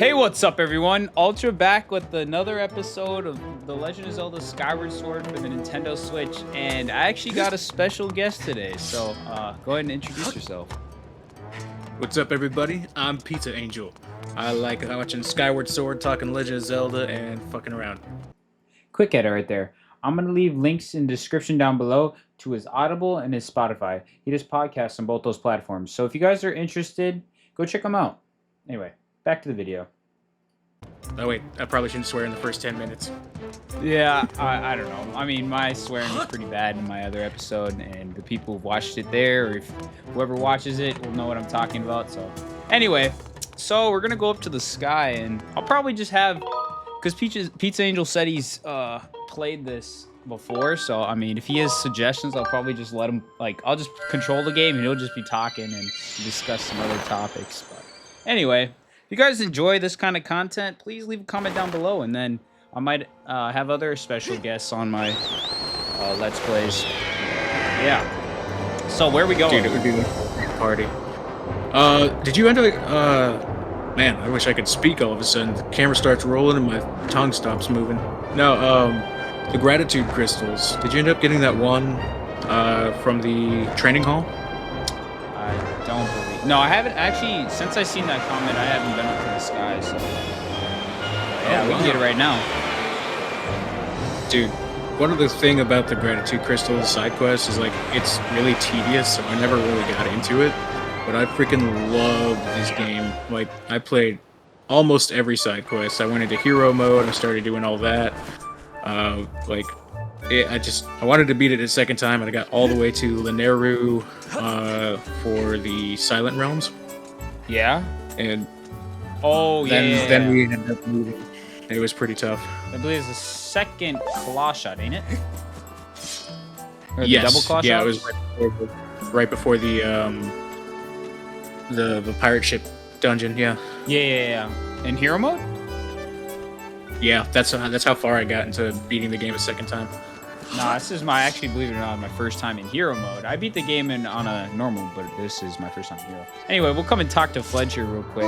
Hey, what's up, everyone? Ultra back with another episode of The Legend of Zelda Skyward Sword for the Nintendo Switch, and I actually got a special guest today, so go ahead and introduce yourself. What's up, everybody? I'm Pizza Angel. I like watching Skyward Sword, talking Legend of Zelda, and fucking around. Quick edit right there. I'm going to leave links in the description down below to his Audible and his Spotify. He does podcasts on both those platforms, so if you guys are interested, go check him out. Anyway, back to the video. Oh wait, I probably shouldn't swear in the first 10 minutes. Yeah, I don't know. I mean, my swearing was pretty bad in my other episode, and the people who watched it there, or if whoever watches it will know what I'm talking about. So anyway, so we're gonna go up to the sky, and I'll probably just have, because Pizza Angel said he's played this before, so I mean, if he has suggestions, I'll probably just let him, I'll just control the game, and he'll just be talking and discuss some other topics. But anyway, if you guys enjoy this kind of content, please leave a comment down below, and then I might have other special guests on my Let's Plays. Yeah. So where we going? Dude, it would be a party. Did you end up, man, I wish I could speak all of a sudden. The camera starts rolling and my tongue stops moving. No, the gratitude crystals. Did you end up getting that one, from the training hall? I don't believe. No, I haven't actually. Since I seen that comment, I haven't been up to the sky. So yeah, we can get it right now. Dude, one of the thing about the gratitude crystals side quest is like it's really tedious, so I never really got into it. But I freaking loved this game. Like I played almost every side quest. I went into hero mode. I started doing all that. I wanted to beat it a second time, and I got all the way to Lanayru for the Silent Realms. Yeah. And then we ended up moving. It was pretty tough. I believe it's the second claw shot, ain't it? Or yes. The double claw shot? Yeah, it was right before the pirate ship dungeon. Yeah. Yeah. In hero mode? Yeah, that's how far I got into beating the game a second time. Nah, this is actually, believe it or not, my first time in hero mode. I beat the game on a normal, but this is my first time in hero. Anyway, we'll come and talk to Fledge here real quick.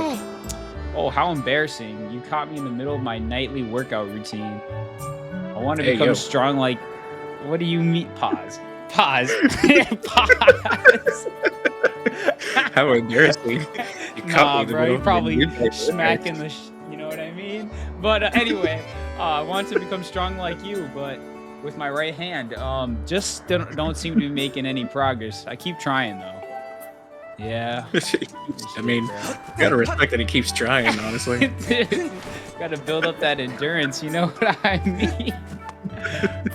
Oh, how embarrassing. You caught me in the middle of my nightly workout routine. I want to become strong like... What do you mean? Pause. Pause. Pause. How embarrassing. You caught me in the middle you're probably smacking the... you know what I mean? But anyway, I want to become strong like you, but with my right hand. Just don't seem to be making any progress. I keep trying, though. Yeah. I mean, you gotta respect that he keeps trying, honestly. Gotta build up that endurance, you know what I mean?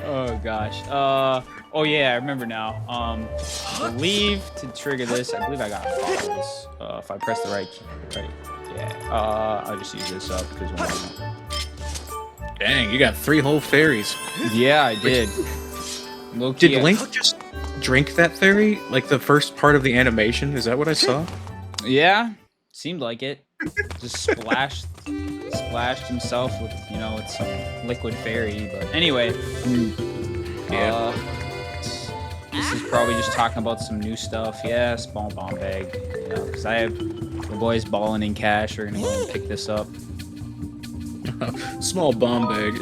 Oh, gosh. Oh, yeah, I remember now. I believe to trigger this, I believe I got follow this. If I press the right key, right? Yeah. I'll just use this up because why not? Dang, you got 3 whole fairies. Yeah, I did. Did Link just drink that fairy? Like the first part of the animation? Is that what I saw? Yeah, seemed like it. Just splashed himself with, with some liquid fairy. But anyway, yeah. This is probably just talking about some new stuff. Yeah, small bomb bag. Because I have the boys balling in cash. We're gonna go and pick this up. Small bomb bag.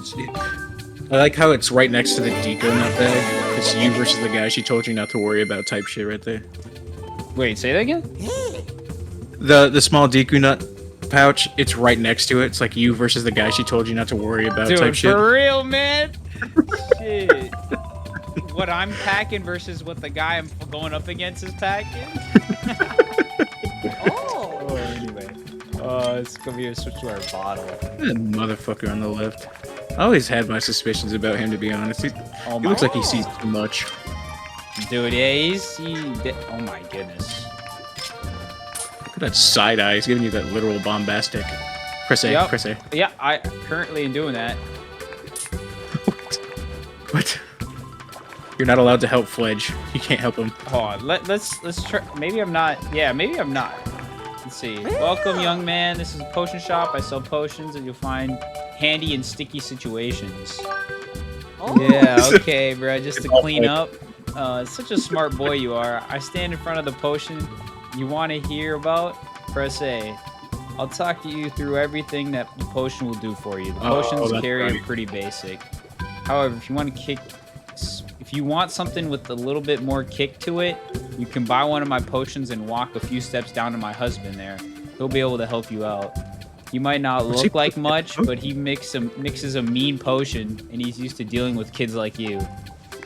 I like how it's right next to the Deco nut bag. It's you versus the guy she told you not to worry about type shit right there. Wait, say that again? The small Deku nut pouch, it's right next to it. It's like you versus the guy she told you not to worry about type shit. For real, man? Shit. What I'm packing versus what the guy I'm going up against is packing? Anyway. It's gonna be a switch to our bottle. That motherfucker on the left. I always had my suspicions about him, to be honest. He looks like he sees too much. Dude, yeah, oh my goodness. Look at that side eye. He's giving you that literal bombastic. Press A, press A. Yeah, I currently am doing that. What? You're not allowed to help Fledge. You can't help him. Hold on, let's try. Maybe I'm not. Yeah, maybe I'm not. Let's see. Welcome, young man. This is a potion shop. I sell potions that you'll find handy in sticky situations. Yeah, okay, bro. Just to clean up. Such a smart boy you are. I stand in front of the potion you want to hear about. Press A. I'll talk you through everything that the potion will do for you. The Oh, potions that's carry right. are pretty basic. However, if you want something with a little bit more kick to it, you can buy one of my potions and walk a few steps down to my husband there. He'll be able to help you out. He might not What's he look like putting much, in? but he mixes a mean potion, and he's used to dealing with kids like you.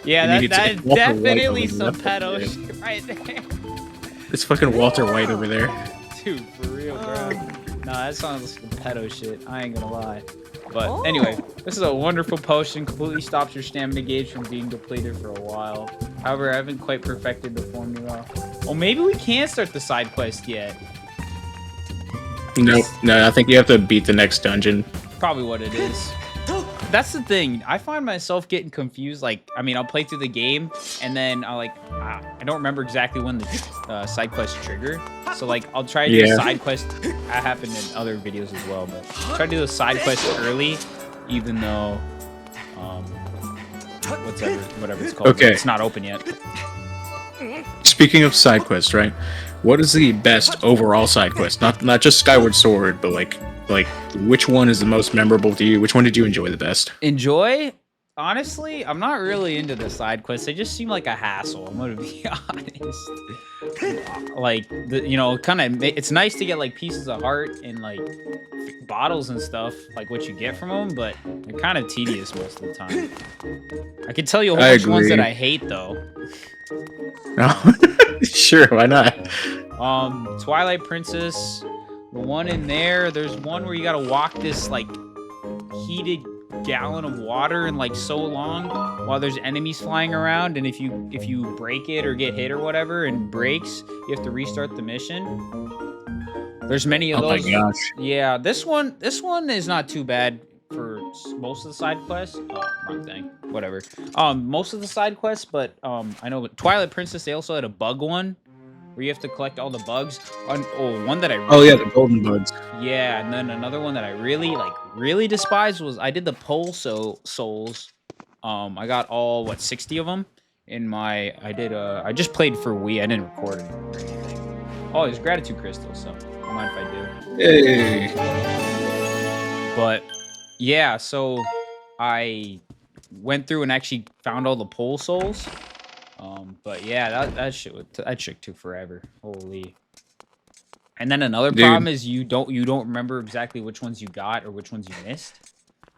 Yeah, And you that need to- is Walter White definitely over some there. pedo shit right there. It's fucking Walter White over there. Dude, for real, bro. Nah, that sounds like pedo shit. I ain't gonna lie. But anyway, this is a wonderful potion. Completely stops your stamina gauge from being depleted for a while. However, I haven't quite perfected the formula. Oh, maybe we can start the side quest yet. No, I think you have to beat the next dungeon. Probably what it is. That's the thing. I find myself getting confused. Like, I mean, I'll play through the game, and then I don't remember exactly when the side quest trigger. So like, I'll try to do a side quest. That happened in other videos as well, but I'll try to do the side quest early, even though, whatever it's called. Okay. It's not open yet. Speaking of side quests, right? What is the best overall side quest? Not just Skyward Sword, but like which one is the most memorable to you? Which one did you enjoy the best? Enjoy? Honestly, I'm not really into the side quests. They just seem like a hassle. I'm gonna be honest. Like, it's nice to get like pieces of heart and like bottles and stuff, like what you get from them, but they're kind of tedious most of the time. I can tell you a whole bunch of ones that I hate though. Oh, sure, why not? Twilight Princess, the one in there's one where you gotta walk this like heated gallon of water in like so long while there's enemies flying around, and if you break it or get hit or whatever and breaks, you have to restart the mission. There's many of those. Oh my gosh. Yeah, this one is not too bad for most of the side quests. Oh, wrong thing. Whatever. Most of the side quests, but I know with Twilight Princess they also had a bug one where you have to collect all the bugs. One that I really, Oh yeah, the golden bugs. yeah, and then another one that I really despise was I did the pole souls. I got all 60 of them in my I just played for Wii. I didn't record it or anything. Oh, there's gratitude crystals, so don't mind if I do. Hey. But yeah, so I went through and actually found all the pole souls. But yeah, that shit took forever. Holy. And then another problem is you don't remember exactly which ones you got or which ones you missed.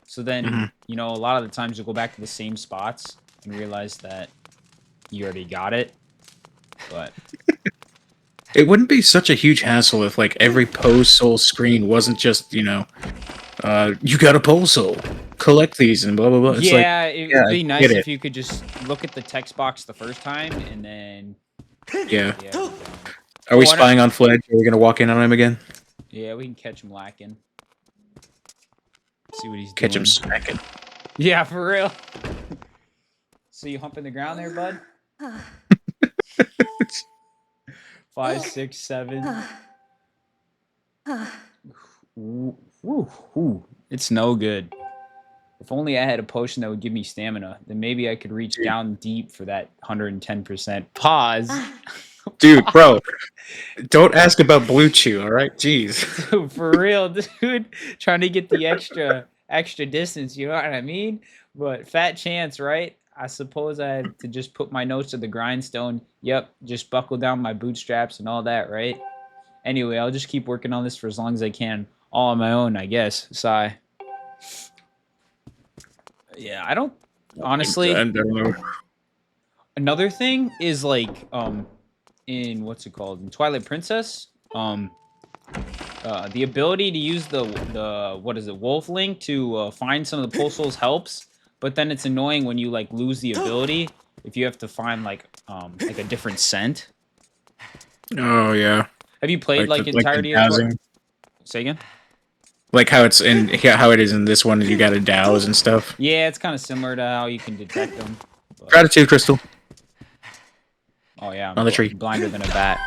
So then, a lot of the times you'll go back to the same spots and realize that you already got it. But It wouldn't be such a huge hassle if like every pose soul screen wasn't just, you got a pole soul. Collect these and blah blah blah. It's it would be nice it. if you could just look at the text box the first time and then Yeah. yeah. Are we spying on Fledge? Are we gonna walk in on him again? Yeah, we can catch him lacking. See what he's Catch doing. him smacking. Yeah, for real. So you humping the ground there, bud? 5, 6, 7. Ooh. It's no good. If only I had a potion that would give me stamina, then maybe I could reach down deep for that 110%. Pause. Dude, bro, don't ask about Blue Chew, all right? Jeez. Dude, for real, dude. Trying to get the extra distance, you know what I mean? But fat chance, right? I suppose I had to just put my nose to the grindstone. Yep, just buckle down my bootstraps and all that, right? Anyway, I'll just keep working on this for as long as I can. All on my own, I guess. Sigh. Yeah, I don't... Honestly... I don't know. Another thing is, like, in... What's it called? In Twilight Princess, the ability to use the what is it, Wolf Link to find some of the pole souls helps, but then it's annoying when you, like, lose the ability if you have to find, like a different scent. Oh, yeah. Have you played, like entirety the of... dowsing. Say again? Like how it's in, how it is in this one, you gotta douse and stuff. Yeah, it's kind of similar to how you can detect them. But... Gratitude crystal. Oh yeah, on the tree. Blinder than a bat.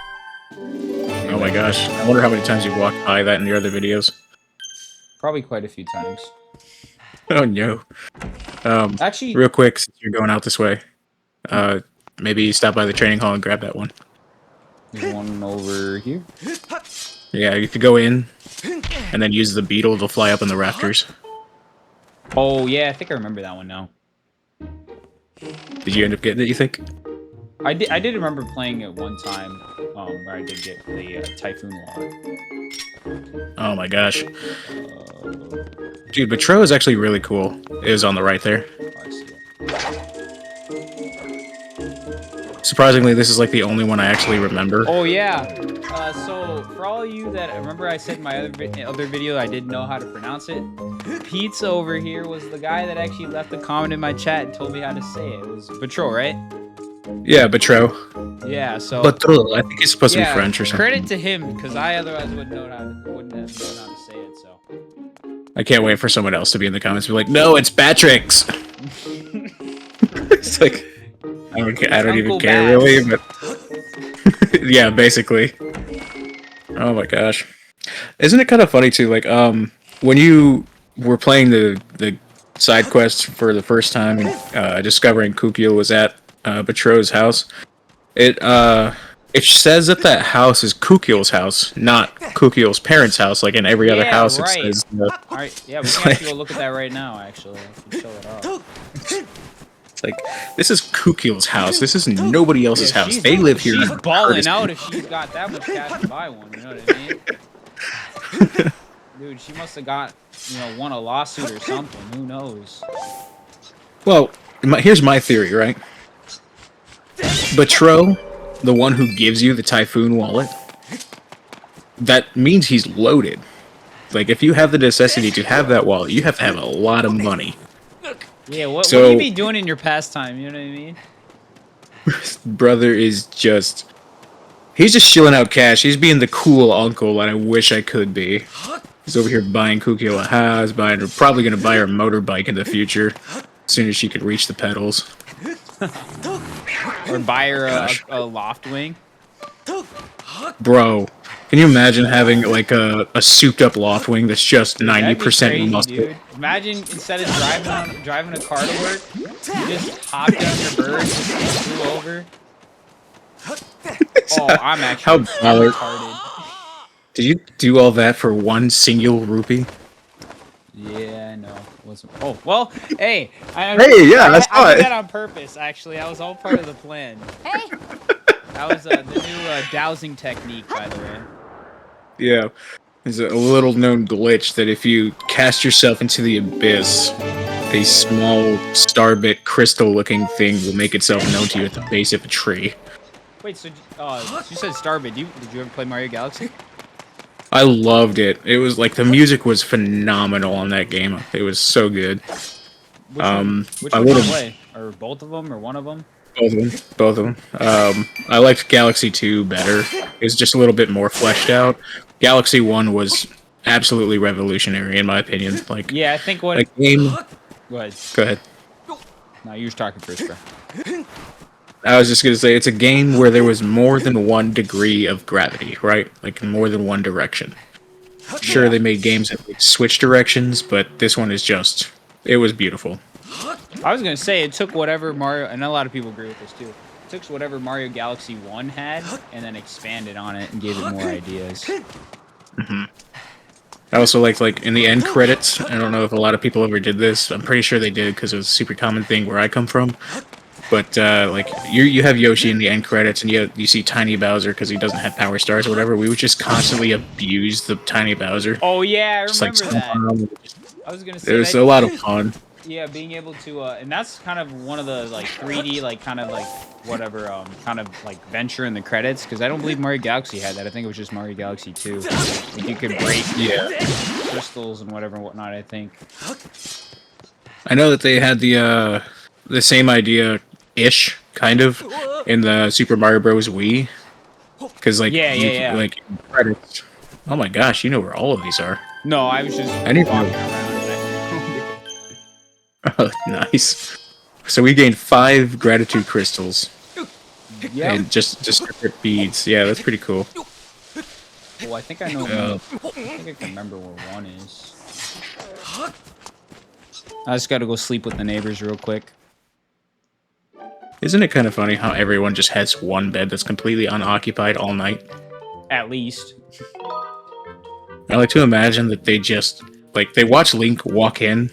Oh my gosh, I wonder how many times you walked by that in your other videos. Probably quite a few times. Oh no. Actually, real quick, since you're going out this way, maybe stop by the training hall and grab that one. There's one over here. Yeah, you could go in, and then use the beetle to fly up in the rafters. Oh yeah, I think I remember that one now. Did you end up getting it, you think? I did remember playing it one time, where I did get the Typhoon Wallet. Oh my gosh. Dude, Betrow is actually really cool. It is on the right there. Oh, I see it. Surprisingly, this is like the only one I actually remember. Oh yeah. So for all of you that remember, I said in my other video I didn't know how to pronounce it. Pizza over here was the guy that actually left a comment in my chat and told me how to say it. It was Betrow, right? Yeah, Betrow. Yeah. So. Betrow. I think it's supposed to be French or something. Credit to him, because I otherwise wouldn't have known how to say it. So. I can't wait for someone else to be in the comments and be like, "No, it's Patrick's." It's like I don't even care really, but yeah, basically. Oh my gosh, isn't it kind of funny too? Like, when you were playing the side quest for the first time and discovering Kukio was at Betrow's house, it says that house is Kukio's house, not Kukio's parents' house, like in every other house. Right. It says, Alright, yeah, we can actually go look at that right now, actually. I can show it off. It's like, this is Kukio's house. This is nobody else's house. They live here. She's balling out if she's got that much cash to buy one, you know what I mean? Dude, she must have got, won a lawsuit or something. Who knows? Well, here's my theory, right? Betrow, the one who gives you the Typhoon wallet, that means he's loaded. Like, if you have the necessity to have that wallet, you have to have a lot of money. Yeah, what would you be doing in your pastime, you know what I mean? Brother is just... He's just shilling out cash. He's being the cool uncle that I wish I could be. He's over here buying Kukio a house, probably going to buy her a motorbike in the future, as soon as she could reach the pedals. Or buy her a loft wing. Bro, can you imagine having like a souped up loft wing that's just 90% muscle? Dude. Imagine instead of driving a car to work, you just hopped on your bird, just flew over. Oh, I'm actually retarded. Did you do all that for one single rupee? Yeah, I know. Wasn't. Oh well. Hey. I saw I it. did that on purpose. Actually, that was all part of the plan. Hey. That was the new dowsing technique, by the way. Yeah. There's a little known glitch that if you cast yourself into the abyss, a small starbit crystal-looking thing will make itself known to you at the base of a tree. Wait, so you said starbit? Did you ever play Mario Galaxy? I loved it. It was like the music was phenomenal on that game. It was so good. Which one did you play? Or both of them, or one of them? Both of them. I liked Galaxy 2 better. It was just a little bit more fleshed out. Galaxy 1 was absolutely revolutionary, in my opinion. Like, yeah, I think what... A game... Go ahead. Go ahead. No, you were talking first, bro. I was just going to say, it's a game where there was more than one degree of gravity, right? Like, in more than one direction. Sure, they made games that switch directions, but this one is just... It was beautiful. I was going to say, it took whatever Mario... And a lot of people agree with this, too. It took whatever Mario Galaxy 1 had, and then expanded on it and gave it more ideas. Mm-hmm. I also liked, like, in the end credits, I don't know if a lot of people ever did this. I'm pretty sure they did, because it was a super common thing where I come from. But, like, you have Yoshi in the end credits, and you see Tiny Bowser, because he doesn't have Power Stars or whatever. We would just constantly abuse the Tiny Bowser. Oh, yeah, I remember just, like, that. I was going to say... It was a lot of fun. Yeah, being able to, and that's kind of one of the, like, 3D, like, kind of, like, whatever, kind of, like, venture in the credits, because I don't believe Mario Galaxy had that. I think it was just Mario Galaxy 2. Like, you could break crystals and whatever and whatnot, I think. I know that they had the same idea-ish, kind of, in the Super Mario Bros. Wii. Because, like, like, credits. Oh my gosh, you know where all of these are. No, I was just walking around. Oh, nice. So we gained 5 gratitude crystals. Yeah. And just separate beads. Yeah, that's pretty cool. Well, I think I know. I think I can remember where one is. I just gotta go sleep with the neighbors real quick. Isn't it kind of funny how everyone just has one bed that's completely unoccupied all night? At least. I like to imagine that they just like they watch Link walk in,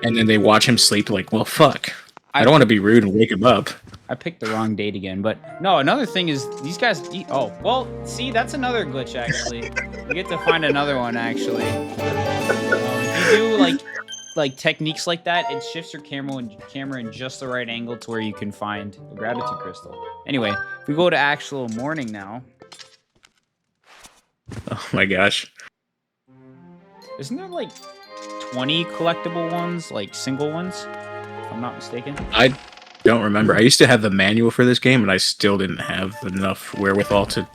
and then they watch him sleep. Like, well, fuck. I don't want to be rude and wake him up. I picked the wrong date again, but no. Another thing is these guys. Oh, well, see, that's another glitch actually. You get to find another one actually. If you do like techniques like that, it shifts your camera in just the right angle to where you can find a gratitude crystal. Anyway, if we go to actual morning now. Oh my gosh. Isn't there like 20 collectible ones, like single ones? If I'm not mistaken. I don't remember. I used to have the manual for this game, and I still didn't have enough wherewithal to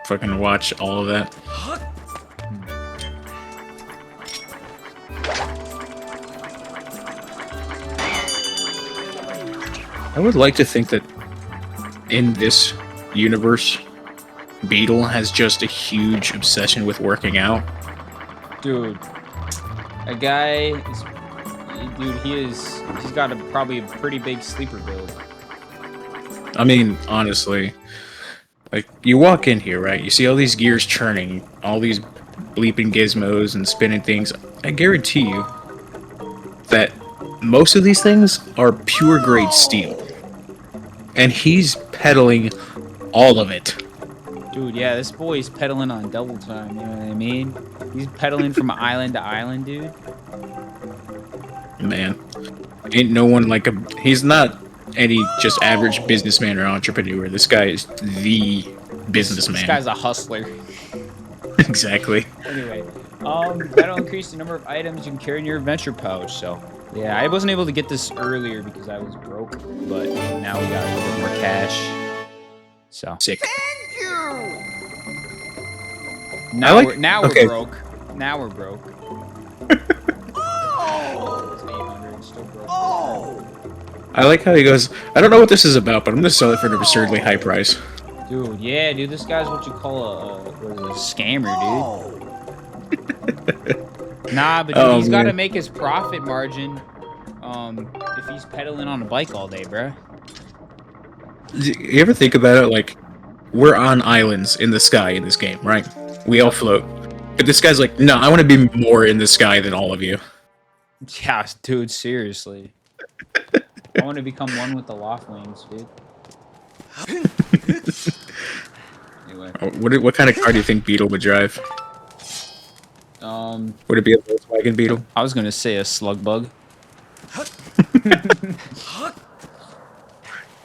fucking watch all of that. I would like to think that in this universe, Beetle has just a huge obsession with working out. Dude, a guy is, dude, he's got probably a pretty big sleeper build. I mean, honestly, like, you walk in here, right? You see all these gears churning, all these bleeping gizmos and spinning things. I guarantee you that most of these things are pure grade steel. And he's pedaling all of it. Dude, yeah, this boy's pedaling on double time, you know what I mean? He's pedaling from island to island, dude. Man, ain't no one like him. He's not any just average businessman or entrepreneur. This guy is the businessman. This guy's a hustler. Exactly. Anyway, that'll increase the number of items you can carry in your adventure pouch, so... Yeah, I wasn't able to get this earlier because I was broke, but now we got a little bit more cash. So... Sick. Thank you! Now, like, we're, now okay. we're broke. Now we're broke. Oh! It's 800, still broke. Oh! I like how he goes, I don't know what this is about, but I'm gonna sell it for an absurdly high price. Dude, yeah, dude, this guy's what you call a scammer, dude. Oh! Nah, but dude, he's got to man. make his profit margin if he's pedaling on a bike all day, bruh. You ever think about it? Like, we're on islands in the sky in this game, right? We all float. But this guy's like, no, I want to be more in the sky than all of you. Yeah, dude, seriously. I want to become one with the loft wings, dude. Anyway. What kind of car do you think Beetle would drive? Would it be a Volkswagen Beetle? I was gonna say a slug bug.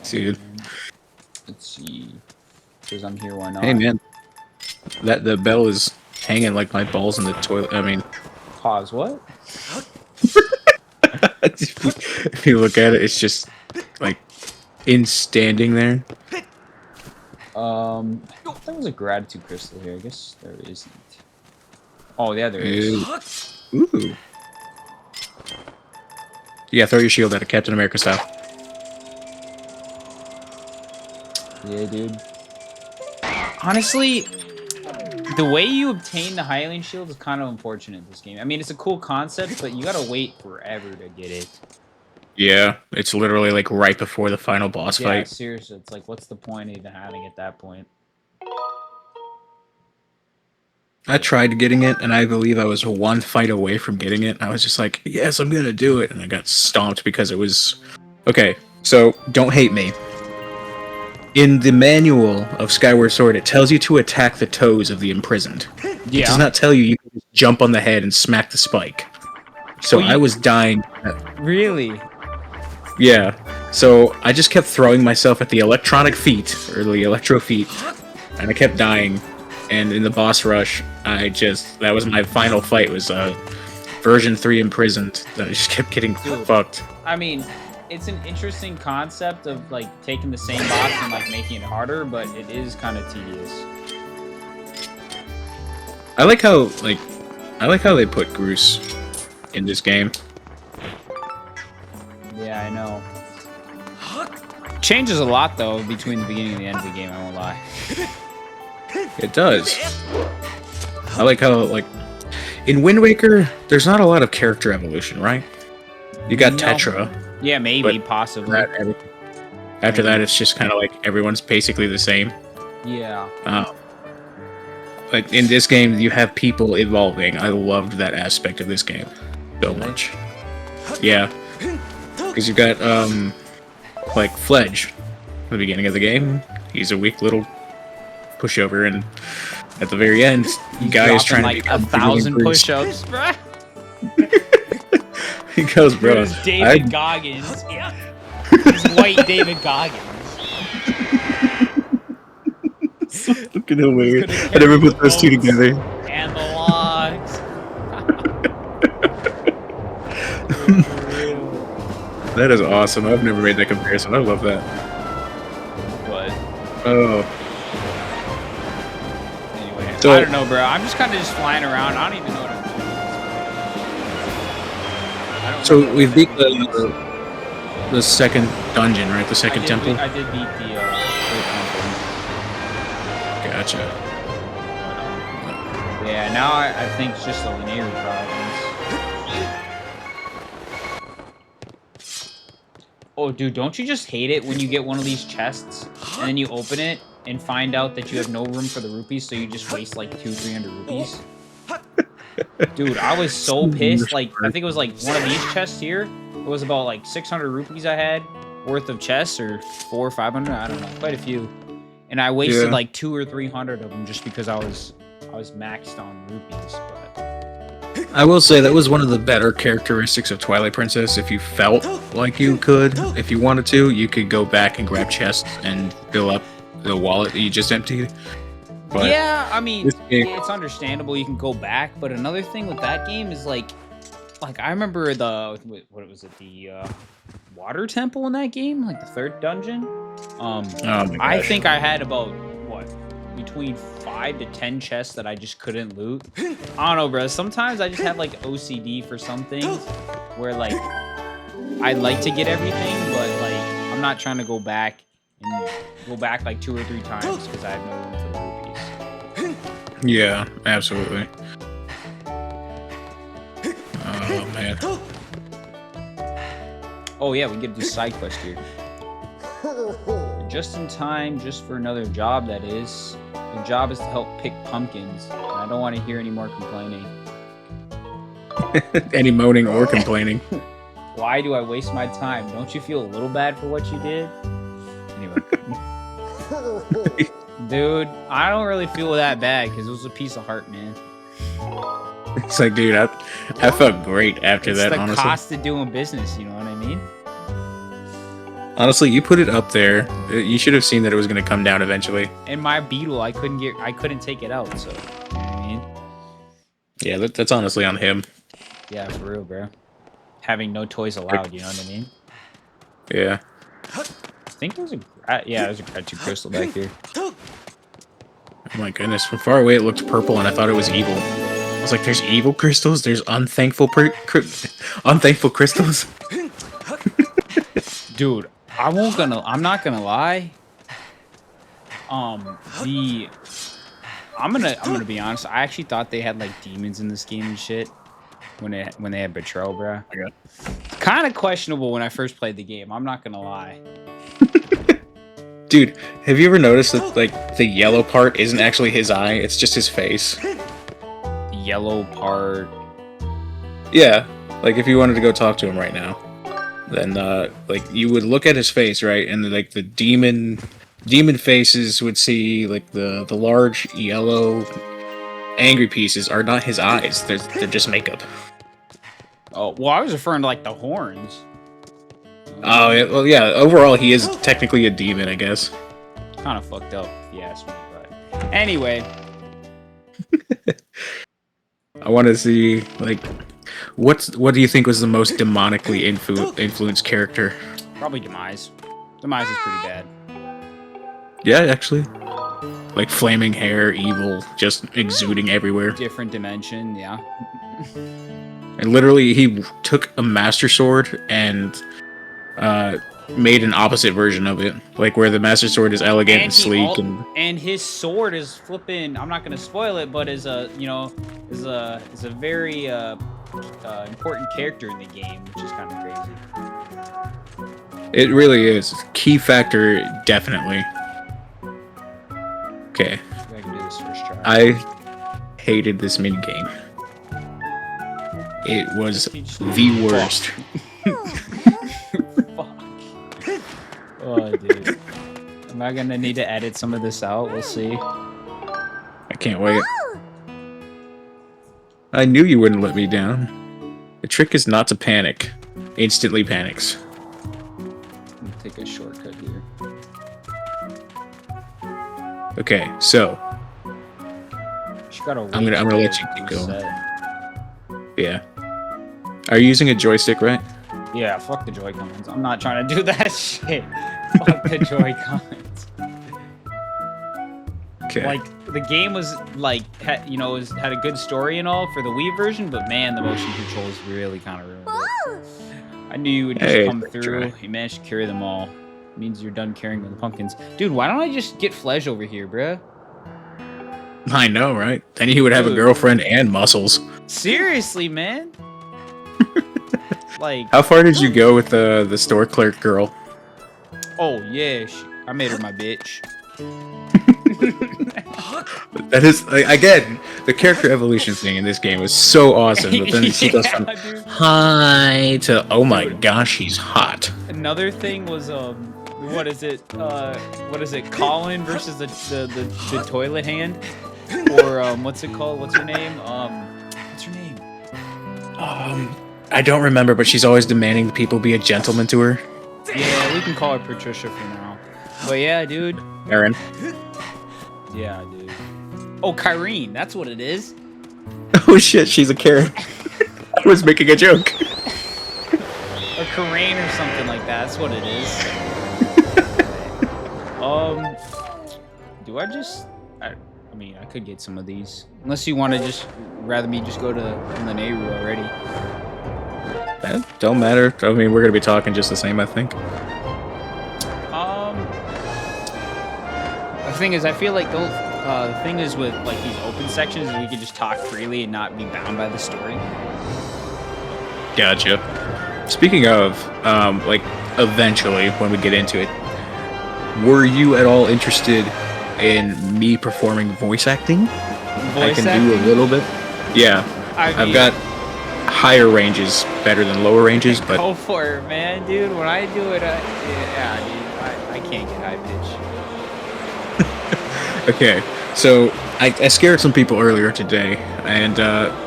Dude. Let's see. Because I'm here, why not? Hey man, the bell is hanging like my balls in the toilet. I mean, Pause, what? if you look at it, it's just like standing there. I thought there was a gratitude crystal here. I guess there isn't. Oh yeah, there is. Ooh. Yeah, throw your shield at a Captain America style. Yeah, dude. Honestly, the way you obtain the Hylian shield is kind of unfortunate in this game. I mean, it's a cool concept, but you gotta wait forever to get it. Yeah, it's literally like right before the final boss Yeah, fight. seriously, it's like, what's the point of even having it at that point? I tried getting it, and I believe I was one fight away from getting it. I was just like, yes, I'm gonna do it. And I got stomped because it was... Okay, so don't hate me. In the manual of Skyward Sword, it tells you to attack the toes of the imprisoned. Yeah. It does not tell you can just jump on the head and smack the spike. So Well, I was dying. Really? Yeah. So I just kept throwing myself at the electronic feet, or the electro feet, and I kept dying. And in the boss rush, that was my final fight, was version 3 imprisoned. I just kept getting fucked. I mean, it's an interesting concept of like taking the same boss and like making it harder, but it is kind of tedious. I like how they put Groose in this game. Yeah, I know. Changes a lot though between the beginning and the end of the game, I won't lie. It does. I like how, like, in Wind Waker, there's not a lot of character evolution, right? You got No. Tetra. Yeah, maybe, But possibly. After that, it's just kind of like everyone's basically the same. Yeah. like in this game, you have people evolving. I loved that aspect of this game so much. Yeah, because you've got like Fledge, at the beginning of the game. He's a weak little pushover, and at the very end, the guy is trying like to become 1,000 push-ups, bro. He goes, bro. Here's David Goggins. He's white David Goggins. Fucking hilarious. I never put those two together. And the logs. That is awesome. I've never made that comparison. I love that. But Oh. anyway, So- I don't know, bro. I'm just kind of just flying around. I don't even know what I'm doing. I don't So remember we what beat I did. the second dungeon, right? The second temple. I did beat the third temple. Gotcha. Yeah, now I think it's just the Lanayru province. Oh, dude, don't you just hate it when you get one of these chests and then you open it and find out that you have no room for the rupees, so you just waste like 200-300 rupees? Dude, I was so pissed. Like, I think it was like one of these chests here. It was about like 600 rupees I had worth of chests, or 400 or 500. I don't know, quite a few. And I wasted like 200 or 300 of them just because I was maxed on rupees. But I will say that was one of the better characteristics of Twilight Princess. If you felt like you could, if you wanted to, you could go back and grab chests and fill up the wallet that you just emptied. But yeah, I mean, this game- it's understandable you can go back, but another thing with that game is like I remember what was it, the water temple in that game, like the third dungeon. oh my I gosh. think I had about between 5 to 10 chests that I just couldn't loot. I don't know, bro. Sometimes I just have like OCD for some things where like I like to get everything, but like I'm not trying to go back like 2 or 3 times because I have no room for the rupees. Yeah, absolutely. Oh man. Oh yeah, we get to do side quest here. Just in time, just for another job, that is. Your job is to help pick pumpkins, and I don't want to hear any more complaining. Any moaning or complaining. Why do I waste my time? Don't you feel a little bad for what you did? Anyway. Dude, I don't really feel that bad because it was a piece of heart, man. It's like, dude, I felt great after It's that, the honestly. cost of doing business, you know what I mean? Honestly, you put it up there. You should have seen that it was going to come down eventually. And my beetle, I couldn't take it out, so, you know what I mean? Yeah, that's honestly on him. Yeah, for real, bro. Having no toys allowed, you know what I mean? Yeah. I think there's there's a gratitude crystal back here. Oh my goodness. From far away, it looked purple, and I thought it was evil. I was like, there's evil crystals? There's unthankful unthankful crystals? Dude, I'm not gonna lie. I'm gonna be honest. I actually thought they had like demons in this game and shit when they had betrayal, bro. Okay. Kind of questionable when I first played the game. I'm not gonna lie. Dude, have you ever noticed that like the yellow part isn't actually his eye? It's just his face. The yellow part. Yeah, like if you wanted to go talk to him right now, then like you would look at his face, right, and like the demon faces would see like the large yellow angry pieces are not his eyes. They're just makeup. Oh, well, I was referring to like the horns. Oh, yeah, well, yeah. Overall, he is technically a demon, I guess. Kind of fucked up, if you ask me. But anyway, I want to see like what do you think was the most demonically influenced character? probably Demise. Demise is pretty bad. Yeah, actually, like flaming hair, evil, just exuding everywhere. Different dimension, yeah. And literally, he took a Master Sword and made an opposite version of it, like where the Master Sword is elegant and sleek, and his sword is flipping. I'm not gonna spoil it, but is a very important character in the game, which is kind of crazy. it really is key factor, definitely. Okay, I can do this first try. hated this minigame. It was the worst. Fuck. Oh, dude. Am I gonna need to edit some of this out? We'll see. I can't wait. I knew you wouldn't let me down. The trick is not to panic. Instantly panics. Take a shortcut here. Okay, so I'm gonna let you keep going. Yeah. Are you using a joystick, right? Yeah, fuck the Joy-Cons. I'm not trying to do that shit. Fuck the Joy-Cons. Okay. Like, the game was, like, had a good story and all for the Wii version, but man, the motion controls really kind of ruined it. I knew you would just come through. You managed to carry them all. Means you're done carrying the pumpkins. Dude, why don't I just get Fledge over here, bruh? I know, right? Then he would have a girlfriend and muscles. Seriously, man. Like, how far did you go with the store clerk girl? Oh yeah, I made her my bitch. That is, again, the character evolution thing in this game is so awesome. But then she goes from hi to oh my gosh, he's hot. Another thing was what is it? Colin versus the toilet hand, or what's it called? What's her name? What's her name? I don't remember, but she's always demanding people be a gentleman to her. Yeah, we can call her Patricia for now. But yeah, dude. Aaron. Yeah, dude. Oh, Kyrene, that's what it is. Oh shit, she's a Karen. I was making a joke. Or Kyrene or something like that. That's what it is. Do I just? I mean, I could get some of these. Unless you want to rather me just go to Lanayru already. That don't matter. I mean, we're gonna be talking just the same, I think. The thing is, I feel like the thing is with like these open sections, we can just talk freely and not be bound by the story. Gotcha. Speaking of, like, eventually when we get into it, were you at all interested in me performing voice acting? I can do a little bit. Yeah, I've got higher ranges better than lower ranges, but go for it, man, dude. When I do it, yeah, dude, I can't get high pitch. Okay, so I scared some people earlier today, and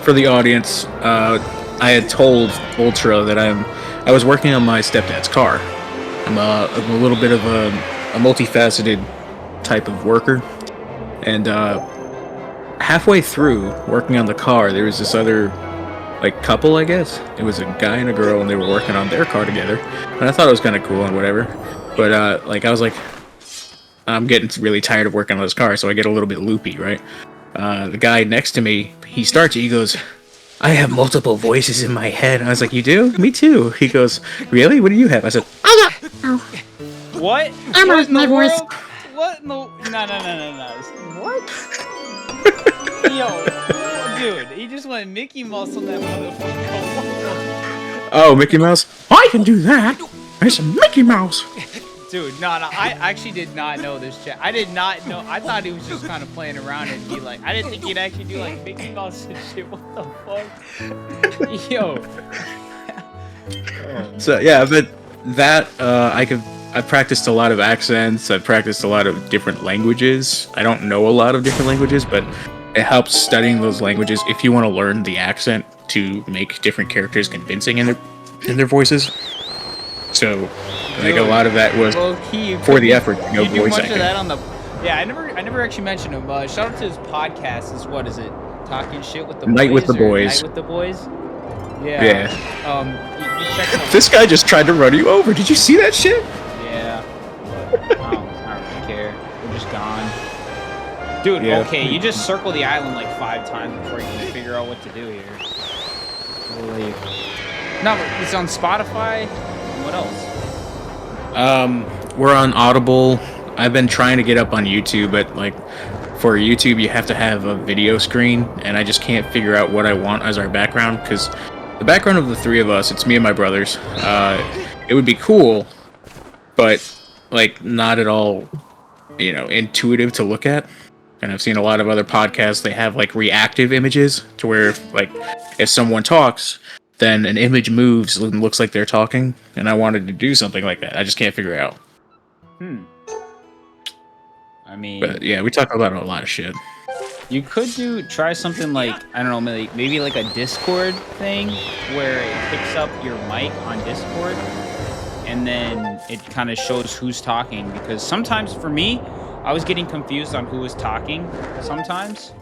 for the audience, I had told Ultra that I was working on my stepdad's car. I'm a little bit of a multifaceted type of worker, and halfway through working on the car, there was this other like couple, I guess. It was a guy and a girl, and they were working on their car together, and I thought it was kind of cool and whatever. But like I was like, I'm getting really tired of working on this car, so I get a little bit loopy, right? The guy next to me, he goes, I have multiple voices in my head. And I was like, you do? Me too. He goes, really? What do you have? I said, what? I'm my voice. What? No. What? Yo, dude, he just went Mickey Mouse on that motherfucker. Oh, Mickey Mouse? I can do that. It's Mickey Mouse. Dude, no, I actually did not know this chat. I did not know. I thought he was just kind of playing around and be like, I didn't think he'd actually do like Mickey Mouse and shit. What the fuck? Yo. So yeah, but that I practiced a lot of accents. I practiced a lot of different languages. I don't know a lot of different languages, but it helps studying those languages if you want to learn the accent to make different characters convincing in their voices. So, like, a lot of that was for the effort to go voice acting. Of that on the, yeah, I never actually mentioned him. Shout out to his podcast. What is it? Talking shit with the boys. Night with the boys. Night with the boys. Yeah. Yeah. You check him out. This guy just tried to run you over. Did you see that shit? Yeah. But I don't really care. We're just gone. Dude, Yeah. Okay, you just circle the island like 5 times before you can figure out what to do here. Holy. No, but it's on Spotify. What else? We're on Audible. I've been trying to get up on YouTube, but like for YouTube you have to have a video screen, and I just can't figure out what I want as our background, because the background of the 3 of us, it's me and my brothers. It would be cool, but like not at all, intuitive to look at. and I've seen a lot of other podcasts. They have like reactive images to where if someone talks, then an image moves and looks like they're talking. And I wanted to do something like that. I just can't figure it out. I mean, But yeah, we talk about a lot of shit. you could try something like, I don't know, maybe like a Discord thing where it picks up your mic on Discord and then it kind of shows who's talking, because sometimes for me, I was getting confused on who was talking sometimes.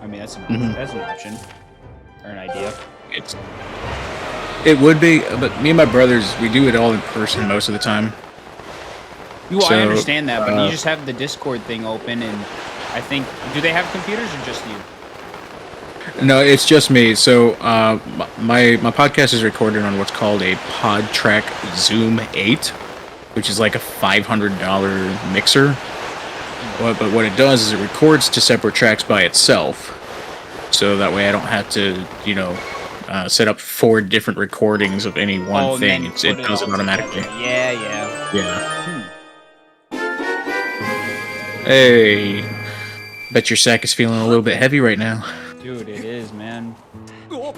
I mean, that's an option or an idea. It would be, but me and my brothers, we do it all in person most of the time. Well, So, I understand that, but you just have the Discord thing open, and I think, do they have computers or just you? No, it's just me. So my podcast is recorded on what's called a PodTrack Zoom 8, which is like a $500 mixer. But what it does is it records to separate tracks by itself. So that way I don't have to, set up 4 different recordings of any one thing. It does it automatically. Yeah. Hey, bet your sack is feeling a little bit heavy right now. Dude, it is, man. We're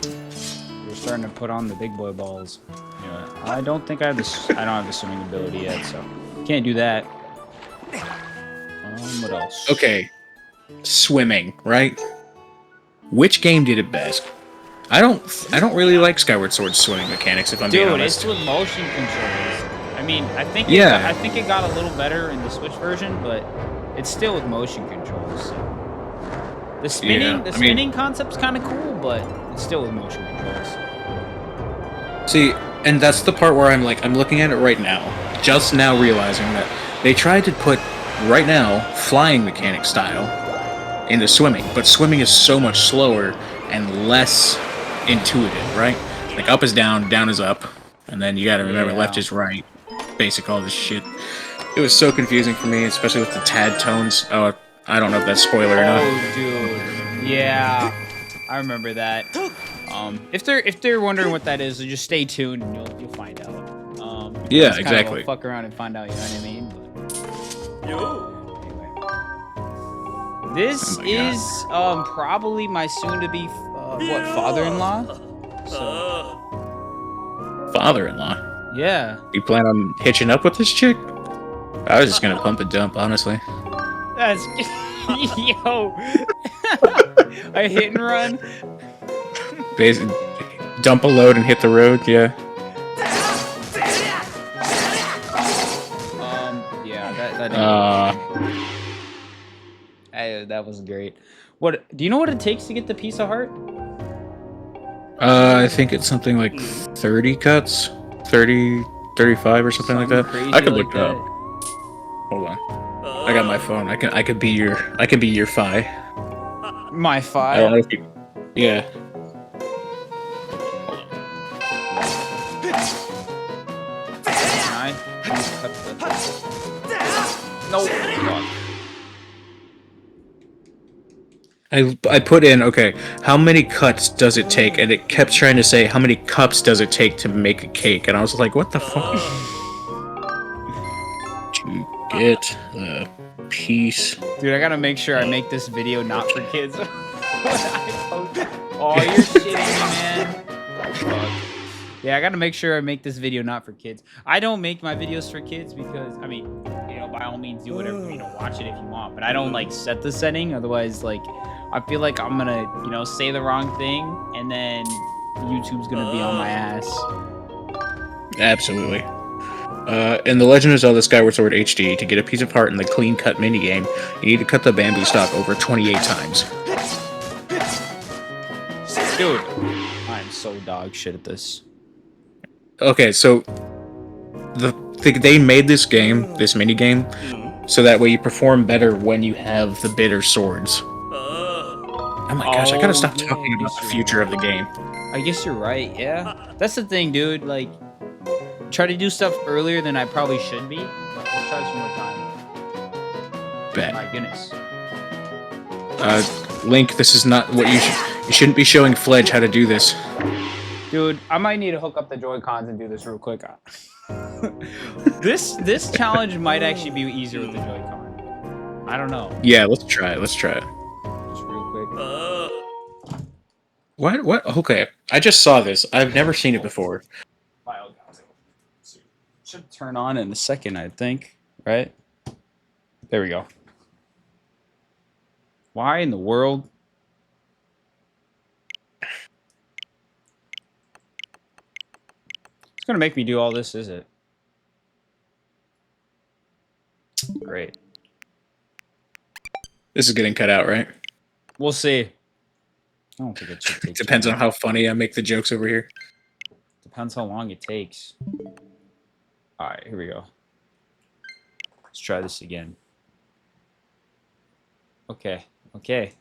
starting to put on the big boy balls. Yeah. I don't think I don't have the swimming ability yet, so can't do that. What else? Okay, swimming, right? Which game did it best? I don't really like Skyward Sword's swimming mechanics, if I'm being honest. It's with motion controls. I mean, I think it got a little better in the Switch version, but it's still with motion controls. So. The spinning concept's kind of cool, but it's still with motion controls. See, and that's the part where I'm looking at it right now, just now realizing that they tried to put right now flying mechanic style into swimming, but swimming is so much slower and less intuitive, right? Like up is down, down is up, and then you gotta remember left is right. Basic all this shit. It was so confusing for me, especially with the tad tones. Oh, I don't know if that's spoiler or not. Oh, dude. Yeah, I remember that. If they're wondering what that is, just stay tuned and you'll find out. Yeah, exactly. Kind of fuck around and find out. You know what I mean? Anyway. This is probably my soon-to-be father-in-law. So. Father-in-law? Yeah. You plan on hitching up with this chick? I was just gonna pump and dump, honestly. That's yo. A hit and run. Basically, dump a load and hit the road. Yeah. That was great. What do you know what it takes to get the piece of heart? I think it's something like 30 cuts, 30, 35 or something like that. I could look it up. Hold on. I got my phone. I could be your fi. My fi. I don't know if you. Yeah. No. I put in, okay, how many cuts does it take? And it kept trying to say, how many cups does it take to make a cake? And I was like, what the fuck? To get a piece. Dude, I gotta make sure I make this video not for kids. Oh, you're shitting me, man. Fuck. Yeah, I gotta make sure I make this video not for kids. I don't make my videos for kids because, I mean, by all means, do whatever, watch it if you want. But I don't, set the setting. Otherwise, I feel like I'm gonna, say the wrong thing, and then YouTube's gonna be on my ass. Absolutely. In The Legend of Zelda Skyward Sword HD, to get a piece of heart in the clean cut minigame, you need to cut the bamboo stalk over 28 times. Dude, I'm so dog shit at this. Okay, so they made this game, this minigame, so that way you perform better when you have the bitter swords. Oh my gosh, I gotta stop talking about the future of the game. I guess you're right, yeah. That's the thing, dude. Try to do stuff earlier than I probably should be. Let's try this one more time. Bet. My goodness. Link, this is not what you shouldn't be showing Fledge how to do this. Dude, I might need to hook up the Joy-Cons and do this real quick. This challenge might actually be easier with the Joy-Con. I don't know. Yeah, let's try it. Let's try it. Just real quick. What? What? Okay, I just saw this. I've never seen it before. Should turn on in a second, I think. Right? There we go. Why in the world? It's gonna make me do all this, is it? Great. This is getting cut out, right? We'll see. I don't think it should take. Depends on how funny I make the jokes over here. Depends how long it takes. All right, here we go. Let's try this again. Okay. Thanks.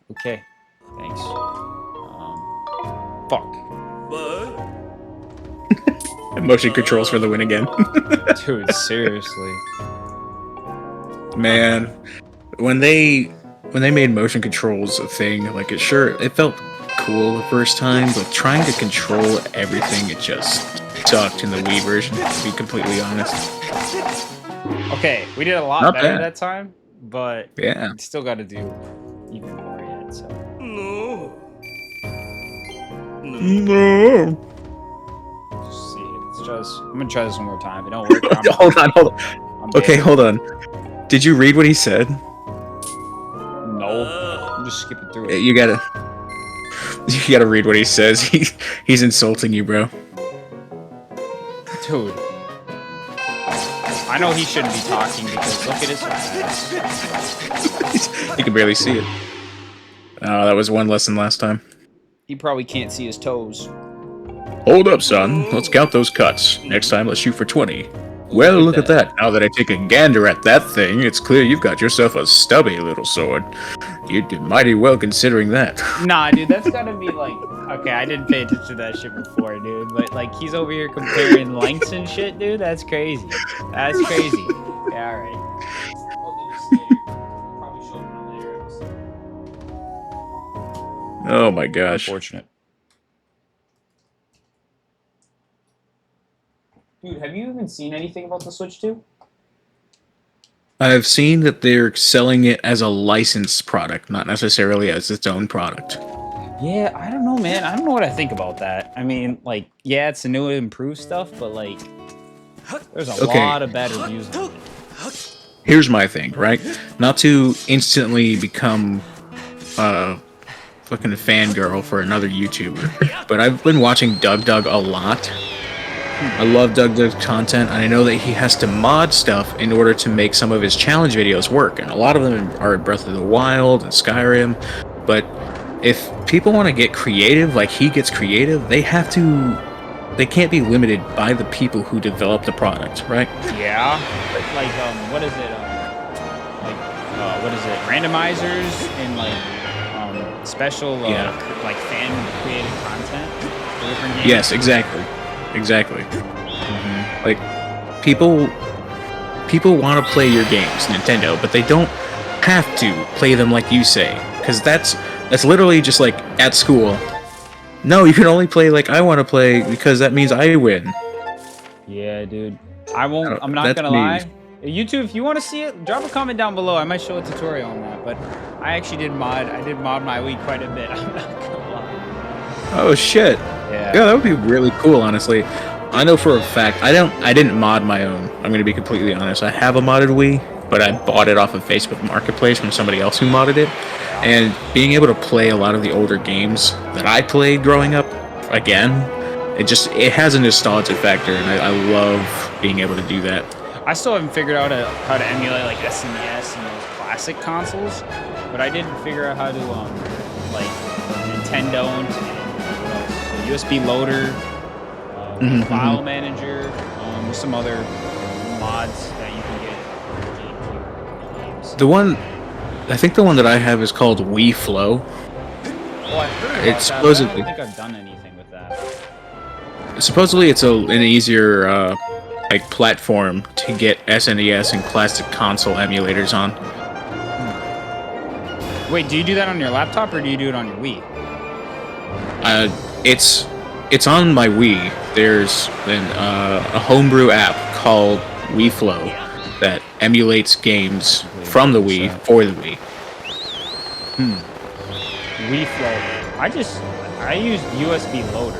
Fuck. Motion controls for the win again. Dude, seriously. Man, when they made motion controls a thing, like it felt cool the first time, but trying to control everything, it just sucked in the Wii version, to be completely honest. Okay, we did a lot Not better bad. that time, but Yeah. we still got to do even more yet. So No. just see. I'm gonna try this one more time. If it don't work, Hold on. I'm Okay, dead. hold on. Did you read what he said? No, I'm just skipping through it. You gotta read what he says. He's insulting you, bro. Dude. I know he shouldn't be talking because look at his face. You can barely see it. Oh, that was one less than last time. He probably can't see his toes. Hold up, son. Let's count those cuts. Next time, let's shoot for 20. Well, look at that. Now that I take a gander at that thing, it's clear you've got yourself a stubby little sword. You did mighty well considering that. Nah, dude, that's gotta be like... Okay, I didn't pay attention to that shit before, dude. But, like, he's over here comparing lengths and shit, dude. That's crazy. That's crazy. Yeah, alright. Oh my gosh. Unfortunate. Dude, have you even seen anything about the Switch 2? I've seen that they're selling it as a licensed product, not necessarily as its own product. Yeah, I don't know, man. I don't know what I think about that. I mean, like, yeah, it's a new improved stuff, but, like, there's a lot of bad reviews on it. Here's my thing, right? Not to instantly become a fucking fangirl for another YouTuber, but I've been watching Doug a lot. I love Doug's content, and I know that he has to mod stuff in order to make some of his challenge videos work, and a lot of them are Breath of the Wild and Skyrim, but if people want to get creative like he gets creative, they can't be limited by the people who develop the product, right? Yeah. Like, what is it? What is it? Randomizers and, like, special, like, fan-created content for different games? Yes, exactly. Like, people want to play your games, Nintendo, but they don't have to play them like you say, because that's literally just like at school. No, you can only play like I want to play because that means I win. Yeah, dude. I'm not gonna lie. YouTube, if you want to see it, drop a comment down below. I might show a tutorial on that, but I actually did mod my Wii quite a bit. I'm not gonna lie. Oh shit. Yeah, that would be really cool, honestly. I know for a fact I didn't mod my own. I'm gonna be completely honest. I have a modded Wii, but I bought it off of Facebook Marketplace from somebody else who modded it. And being able to play a lot of the older games that I played growing up again, it has a nostalgia factor, and I love being able to do that. I still haven't figured out how to emulate like SNES and those classic consoles, but I did figure out how to like Nintendo and what else? USB loader, file manager, with some other mods that you can get for games. I think the one that I have is called Wii Flow. Well, I've heard about It's that, supposedly- but I don't think I've done anything with that. Supposedly, it's an easier like platform to get SNES and classic console emulators on. Wait, do you do that on your laptop or do you do it on your Wii? It's on my Wii. There's a homebrew app called Wii Flow that emulates games from the Wii 100%. for the Wii. Wii Flow. I used USB loader.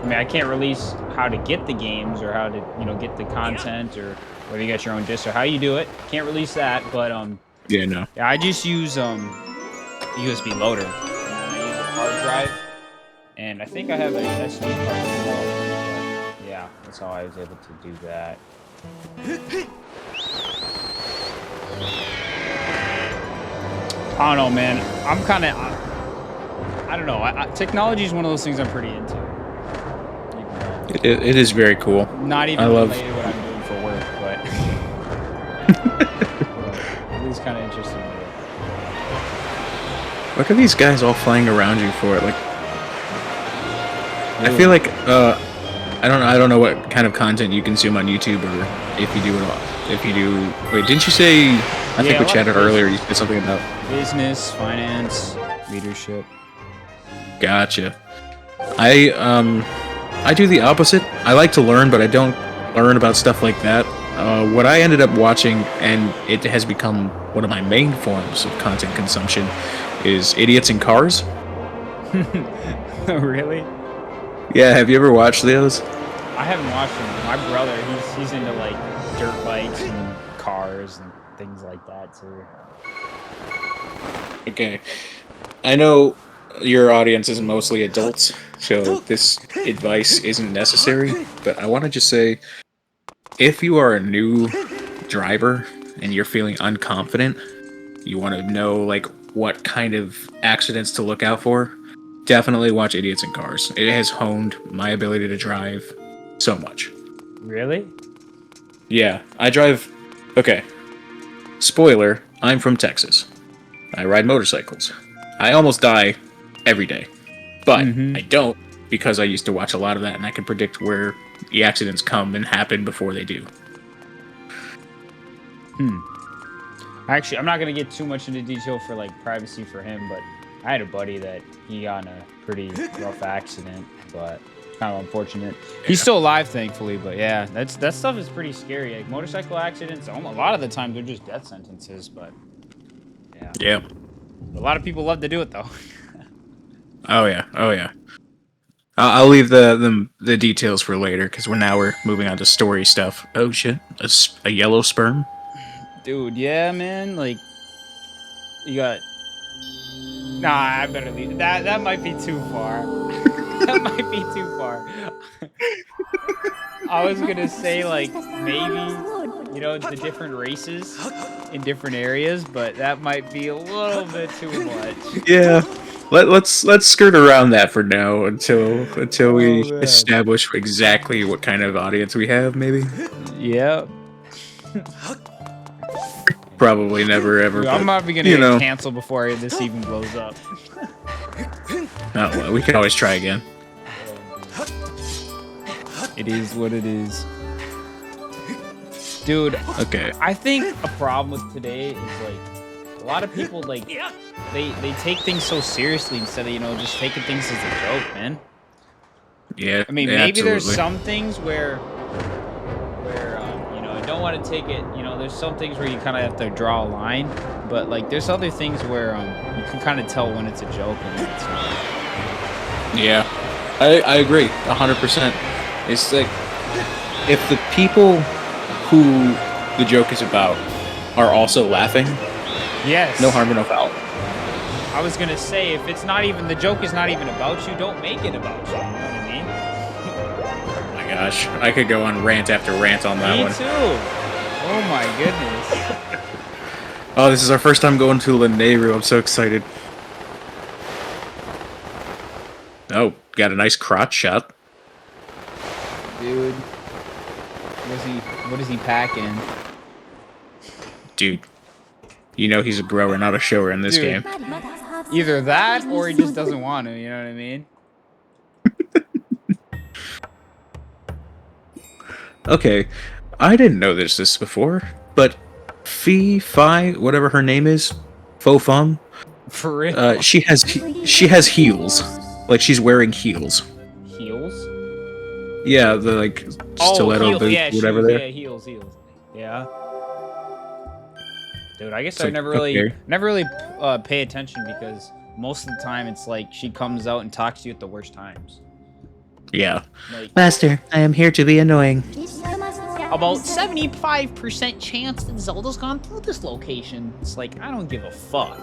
I mean, I can't release how to get the games or how to, get the content or whether you got your own disc or how you do it. Can't release that, but Yeah, no. yeah, I just use USB loader. I use a hard drive, and I think I have an SD card as well. But yeah, that's how I was able to do that. I don't know, man. I'm kind of, I don't know. Technology is one of those things I'm pretty into. It is very cool. Not even related to what I'm doing for work, but it is kind of interesting. Look at these guys all flying around you for it. Like, I feel like I don't know what kind of content you consume on YouTube or if you do it all. If you do, wait, didn't you say? I think we chatted earlier. You said something about business, finance, leadership. Gotcha. I do the opposite. I like to learn, but I don't learn about stuff like that. What I ended up watching, and it has become one of my main forms of content consumption, is Idiots in Cars. Really? Yeah, have you ever watched those? I haven't watched them. My brother, he's into like dirt bikes and cars and things like that too. Okay. I know your audience is mostly adults, so this advice isn't necessary, but I want to just say, if you are a new driver and you're feeling unconfident, you want to know like what kind of accidents to look out for, definitely watch Idiots in Cars. It has honed my ability to drive so much. Really? Yeah, I drive... Okay. Spoiler, I'm from Texas. I ride motorcycles. I almost die every day. But I don't, because I used to watch a lot of that and I can predict where the accidents come and happen before they do. Actually, I'm not going to get too much into detail for like privacy for him, but I had a buddy that he got in a pretty rough accident, but kind of unfortunate. He's still alive, thankfully, but yeah, that stuff is pretty scary. Like motorcycle accidents, a lot of the time they're just death sentences, but yeah. Yeah. A lot of people love to do it though. Oh yeah. Oh yeah. I'll leave the details for later because we're moving on to story stuff. Oh shit, a yellow sperm. Dude, yeah, man. Like, you got. Nah, I better leave. That might be too far. That might be too far. I was gonna say like maybe the different races in different areas, but that might be a little bit too much. Yeah. Let's skirt around that for now until we establish exactly what kind of audience we have. Maybe. Yeah. Probably never ever. Dude, I'm probably gonna get canceled before this even blows up. Oh, well, we can always try again. It is what it is. Dude, okay. I think a problem with today is like a lot of people like they take things so seriously instead of just taking things as a joke, man. Yeah. I mean, yeah, maybe absolutely. there's some things where you don't want to take it. There's some things where you kind of have to draw a line, but like there's other things where you can kind of tell when it's a joke and when it's not. Yeah, I agree 100%. It's like if the people who the joke is about are also laughing, yes, no harm, no foul. I was gonna say if it's not even the joke is not even about you, don't make it about you. You know what I mean? Oh my gosh, I could go on rant after rant on that one. Me too. Oh my goodness. Oh, this is our first time going to Lanayru. I'm so excited. Oh, got a nice crotch shot. Dude. What is he packing? Dude. He's a grower, not a shower in this game. Either that or he just doesn't want to, you know what I mean? Okay. I didn't know this before, but Fi, whatever her name is, Fo-Fum, For real? she has heels. Like she's wearing heels. Heels? Yeah, stiletto boots, yeah, whatever shoes, there. yeah, heels. Yeah. Dude, I guess It's I like, never really, okay. pay attention because most of the time it's like she comes out and talks to you at the worst times. Yeah. Like Master, I am here to be annoying. about 75% chance that Zelda's gone through this location. It's like I don't give a fuck.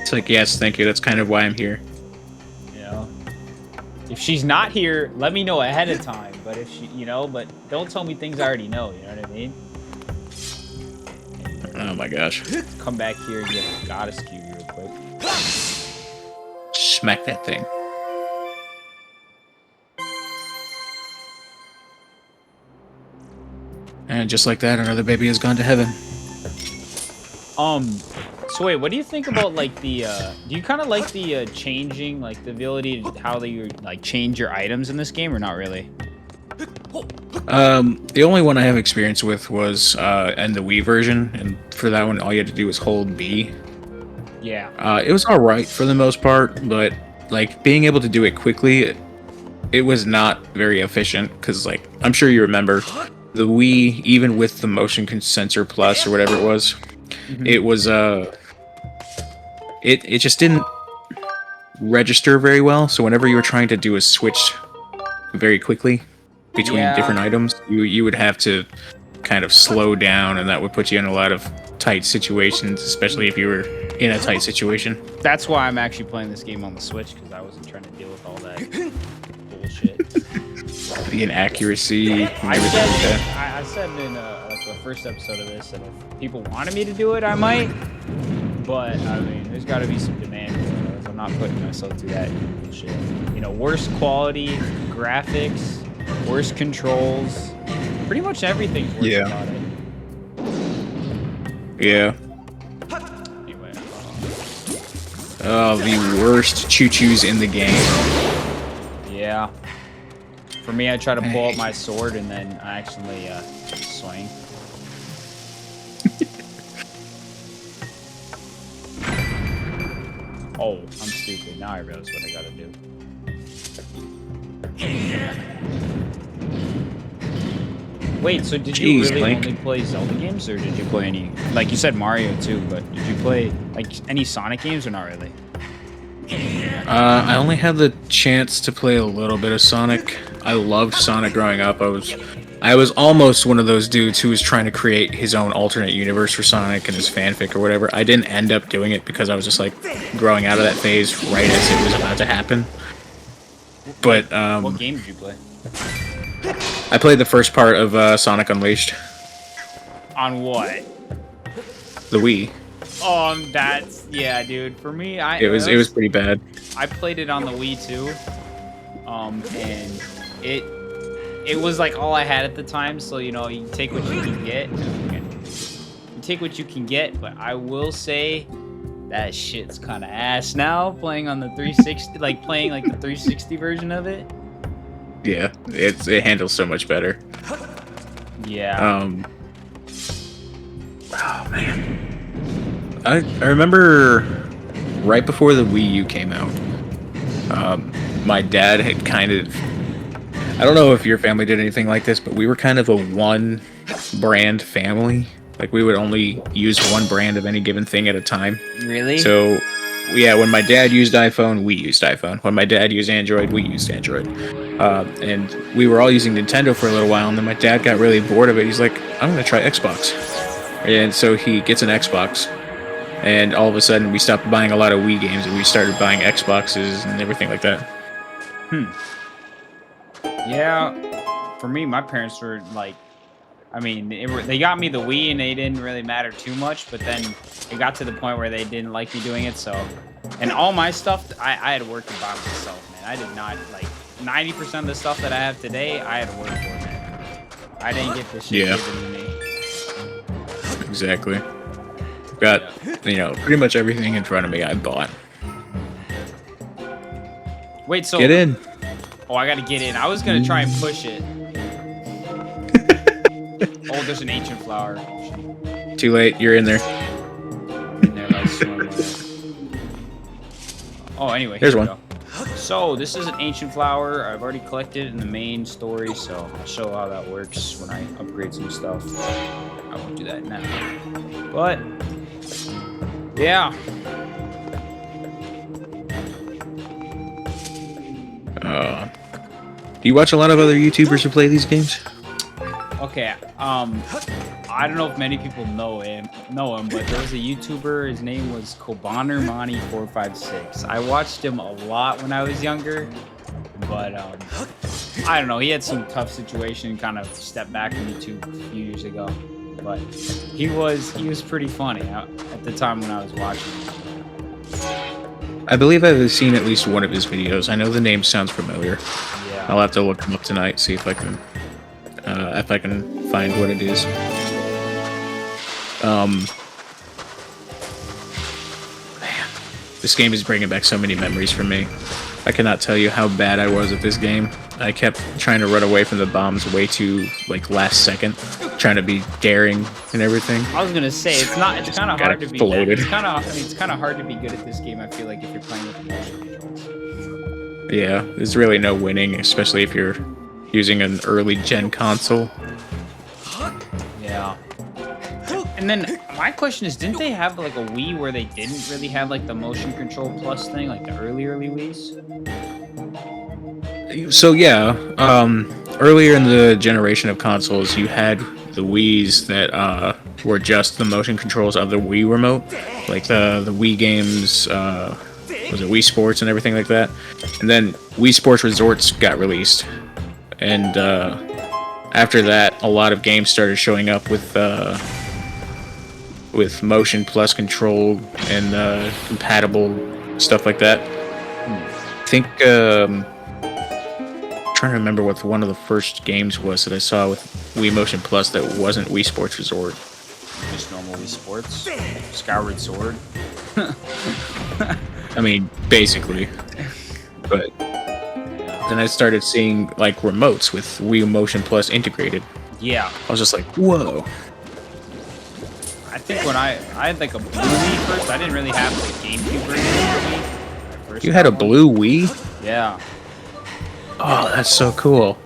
It's like, yes, thank you. That's kind of why I'm here. You know, if she's not here, let me know ahead of time. But if she, but don't tell me things I already know. You know what I mean? Oh my gosh. Come back here and get a goddess cube real quick. Smack that thing. And just like that, another baby has gone to heaven. So wait, what do you think about like the? Do you kind of like the changing, like the ability to how they like change your items in this game, or not really? The only one I have experience with was in the Wii version, and for that one, all you had to do was hold B. Yeah. It was all right for the most part, but like being able to do it quickly, it was not very efficient. Because like I'm sure you remember, the Wii, even with the motion sensor plus or whatever it was, it was it just didn't register very well. So whenever you were trying to do a switch very quickly between different items, you would have to kind of slow down, and that would put you in a lot of tight situations, especially if you were in a tight situation. That's why I'm actually playing this game on the Switch, because I wasn't trying to deal with all that bullshit. The inaccuracy. I said in like the first episode of this that if people wanted me to do it, I might. But I mean, there's got to be some demand for it. I'm not putting myself through that bullshit. Worse quality graphics, worse controls, pretty much everything's worse about it. Yeah. Anyway, Oh, the worst choo-choos in the game. yeah. For me, I try to pull out my sword and then I actually swing. Oh, I'm stupid. Now I realize what I gotta do. Wait, so did you really Link. only play Zelda games, or did you play any, like you said Mario too, but did you play like any Sonic games or not really? I only had the chance to play a little bit of Sonic. I loved Sonic growing up. I was almost one of those dudes who was trying to create his own alternate universe for Sonic and his fanfic or whatever. I didn't end up doing it because I was just like growing out of that phase right as it was about to happen. But What game did you play? I played the first part of Sonic Unleashed, On what? the Wii. That's dude. For me, It was pretty bad. I played it on the Wii too, and it was like all I had at the time. So you take what you can get. You take what you can get, but I will say that shit's kind of ass now. Playing on the 360, playing like the 360 version of it. Yeah, it handles so much better. Yeah. Oh man. I remember right before the Wii U came out, my dad had kind of, I don't know if your family did anything like this, but we were kind of a one brand family. Like we would only use one brand of any given thing at a time. Really? So yeah, when my dad used iPhone, we used iPhone. When my dad used Android, we used Android. And we were all using Nintendo for a little while, and then my dad got really bored of it. He's like, I'm going to try Xbox. And so he gets an Xbox. And all of a sudden, we stopped buying a lot of Wii games, and we started buying Xboxes and everything like that. Yeah. For me, my parents were like, I mean, they got me the Wii, and they didn't really matter too much. But then it got to the point where they didn't like me doing it. So, and all my stuff, I had to work to buy myself, man. I did not 90% of the stuff that I have today. I had to work for, man. I didn't get this shit given to me. Exactly. Got, pretty much everything in front of me I bought. Wait, so Get in. Oh, I gotta get in. I was gonna try and push it. Oh, there's an ancient flower. Too late. You're in there. In there, like, oh, anyway. There's here we one. go. So this is an ancient flower. I've already collected it in the main story, so I'll show how that works when I upgrade some stuff. I won't do that now. But yeah. Do you watch a lot of other YouTubers who play these games? Okay. I don't know if many people know him, but there was a YouTuber. His name was Kobanermani456. I watched him a lot when I was younger, but I don't know. He had some tough situation, kind of stepped back from YouTube a few years ago. But he was pretty funny at the time when I was watching him. I believe I've seen at least one of his videos. I know the name sounds familiar. Yeah. I'll have to look him up tonight, see if I can find what it is. Man, this game is bringing back so many memories for me. I cannot tell you how bad I was at this game. I kept trying to run away from the bombs way too last second, trying to be daring and everything. I was gonna say it's kind of hard to be. Bloated. It's kind of hard to be good at this game. I feel like if you're playing with the motion controls. Yeah, there's really no winning, especially if you're using an early gen console. Yeah. And then my question is, didn't they have like a Wii where they didn't really have like the motion control plus thing, like the early Wiis? So yeah, earlier in the generation of consoles, you had the Wiis that were just the motion controls of the Wii remote, like the Wii games, was it Wii Sports and everything like that. And then Wii Sports Resorts got released, and after that, a lot of games started showing up with motion plus control and compatible stuff like that. I think trying to remember what one of the first games was that I saw with Wii Motion Plus that wasn't Wii Sports Resort. Just normal Wii Sports, Skyward Sword. I mean, basically. But then I started seeing like remotes with Wii Motion Plus integrated. Yeah. I was just like, whoa. I think when I had like a blue Wii first, I didn't really have the GameCube version of the Wii. You had a blue Wii? Yeah. Oh, that's so cool.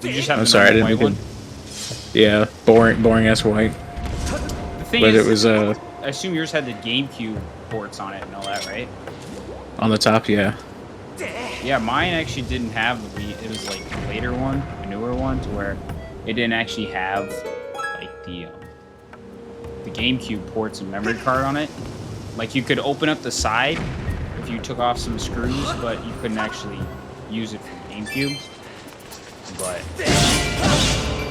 Did you just have I'm the sorry, I normal didn't white even. one? Yeah, boring ass white. The thing But is, it was I assume yours had the GameCube ports on it and all that, right? on the top, yeah. Yeah, mine actually didn't have the Wii. It was like a later one, a newer one, to where it didn't actually have like the GameCube ports and memory card on it. Like you could open up the side if you took off some screws, but you couldn't actually use it from GameCube. But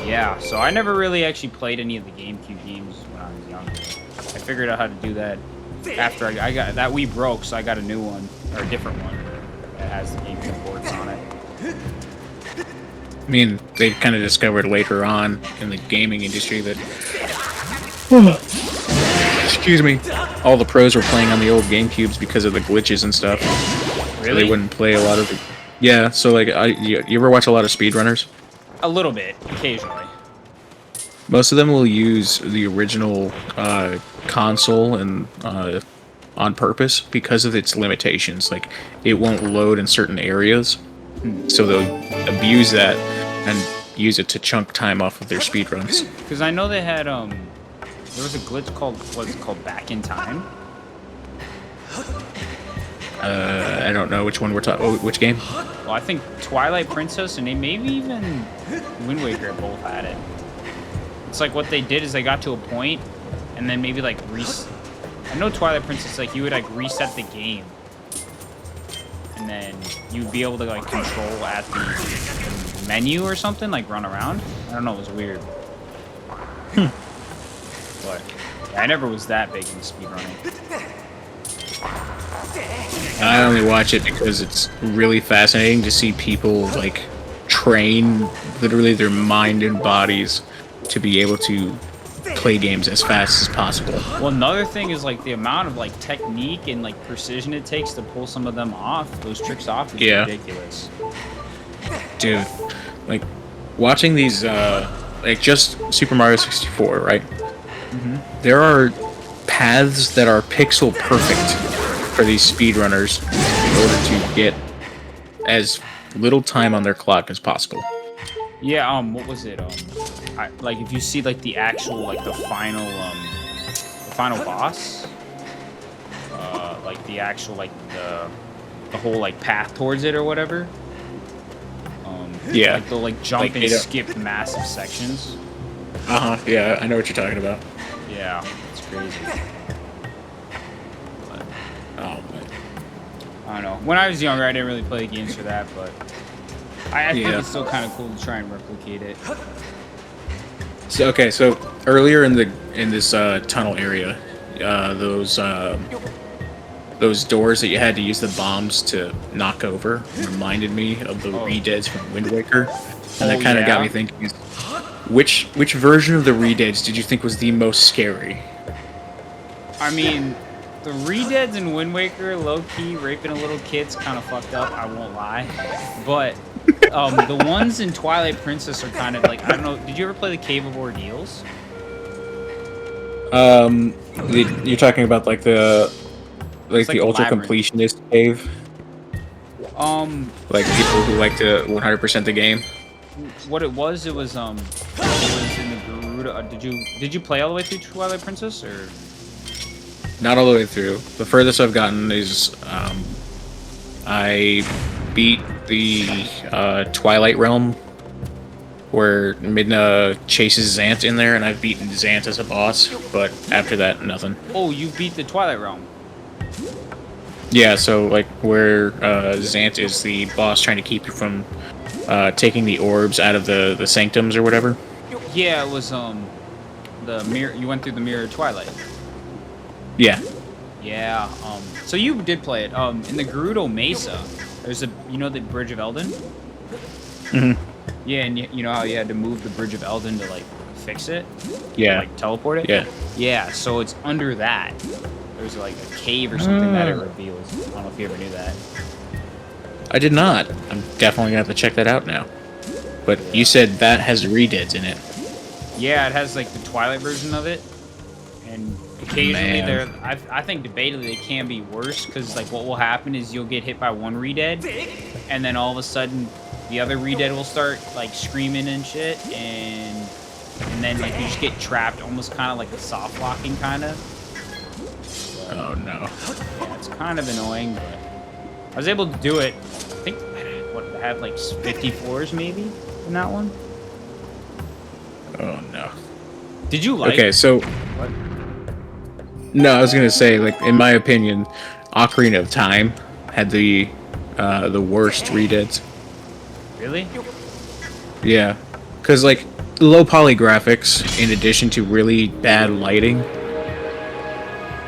yeah, so I never really actually played any of the GameCube games when I was younger. I figured out how to do that after I got that Wii broke, so I got a new one or a different one that has the GameCube ports on it. I mean, they kind of discovered later on in the gaming industry that, excuse me, all the pros were playing on the old GameCubes because of the glitches and stuff. Really? So they wouldn't play a lot of the... Yeah, so like, you ever watch a lot of speedrunners? A little bit, occasionally. Most of them will use the original console and on purpose because of its limitations. Like, it won't load in certain areas, so they'll abuse that and use it to chunk time off of their speedruns. Because I know they had there was a glitch called Back in Time. I don't know which one we're talking. Oh, which game? Well, I think Twilight Princess and maybe even Wind Waker both had it. It's like what they did is they got to a point and then maybe like I know Twilight Princess, like you would like reset the game and then you'd be able to like control at the menu or something, like run around. I don't know, it was weird. But yeah, I never was that big in speedrunning. I only watch it because it's really fascinating to see people like train literally their mind and bodies to be able to play games as fast as possible. Well, another thing is like the amount of like technique and like precision it takes to pull some of them off, those tricks off, is ridiculous. Dude, like watching these like just Super Mario 64, right? There are paths that are pixel perfect for these speedrunners in order to get as little time on their clock as possible. Yeah, what was it? Like if you see like the actual like the final boss, like the actual like the whole like path towards it or whatever. Yeah. Like they'll like jump Like, and they don't- skip massive sections. Yeah, I know what you're talking about. Yeah, it's crazy. But, Oh man. I don't know. When I was younger, I didn't really play games for that, but I think Yeah. it's still kind of cool to try and replicate it. So so earlier in this tunnel area, those doors that you had to use the bombs to knock over reminded me of the Redeads from Wind Waker, and that kind of got me thinking: which version of the Redeads did you think was the most scary? I mean, the Redeads in Wind Waker, low-key, raping a little kid's kind of fucked up, I won't lie. But the ones in Twilight Princess are kind of like, I don't know, did you ever play the Cave of Ordeals? You're talking about like the It's like a ultra labyrinth. completionist cave, like people who like to 100% the game. What it was in the Garuda. Did you play all the way through Twilight Princess, or? Not all the way through. The furthest I've gotten is I beat the Twilight Realm, where Midna chases Zant in there, and I've beaten Zant as a boss. But after that, nothing. Oh, you beat the Twilight Realm. Yeah, so like where Zant is the boss trying to keep you from taking the orbs out of the sanctums or whatever. Yeah, it was the mirror. You went through the Mirror of Twilight. Yeah. Yeah. So you did play it. In the Gerudo Mesa, there's the Bridge of Elden. Hmm. Yeah, and you know how you had to move the Bridge of Elden to like fix it. Yeah. Like teleport it. Yeah. Yeah. So it's under that. There's like a cave or something that it reveals. I don't know if you ever knew that. I did not. I'm definitely gonna have to check that out now. But you said that has Redeads in it. Yeah, it has like the Twilight version of it, and occasionally Man. I think debatably they can be worse because like what will happen is you'll get hit by one Redead, and then all of a sudden the other Redead will start like screaming and shit, and then like you just get trapped, almost kind of like a soft locking kind of. Oh no. Yeah, it's kind of annoying, but I was able to do it. I think I have like 50 floors maybe in that one. Oh no. Did you like? Okay, so What? no, I was gonna say, like, in my opinion, Ocarina of Time had the worst Redeads. Really? Yeah, because like low poly graphics in addition to really bad lighting,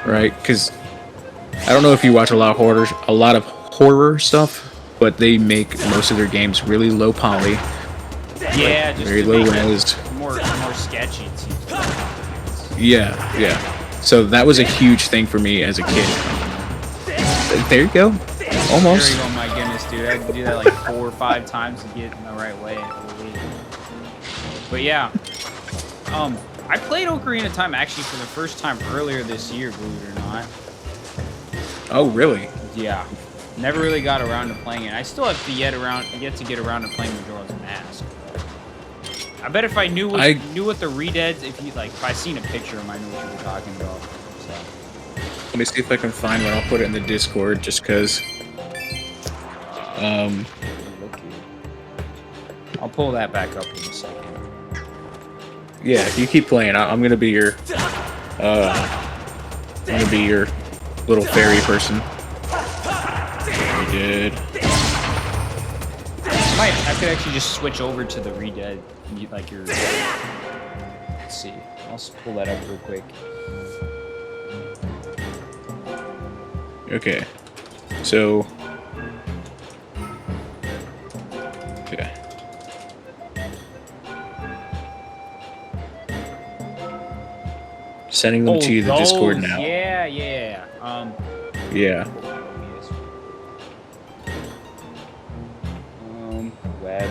right? Because I don't know if you watch a lot of horror stuff, but they make most of their games really low poly, Yeah, just very to low make it res. more sketchy. It seems like. Yeah. So that was a huge thing for me as a kid. There you go. Almost. There you go, my goodness, dude. I had to do that like 4 or 5 times to get in the right way. Holy. But yeah, I played Ocarina of Time actually for the first time earlier this year, believe it or not. Oh, really? Yeah, never really got around to playing it. I still have to yet to get around to playing Majora's Mask. I bet if I knew what the Redeads, if I seen a picture of them, I knew what you were talking about. So. Let me see if I can find one. I'll put it in the Discord just because. I'll pull that back up in a second. Yeah, if you keep playing, I'm gonna be your little fairy person. We did. I could actually just switch over to the Redead. Like your. Let's see. I'll just pull that up real quick. Okay. So. Okay. Sending them to the Discord now. Yeah. Yeah. Web.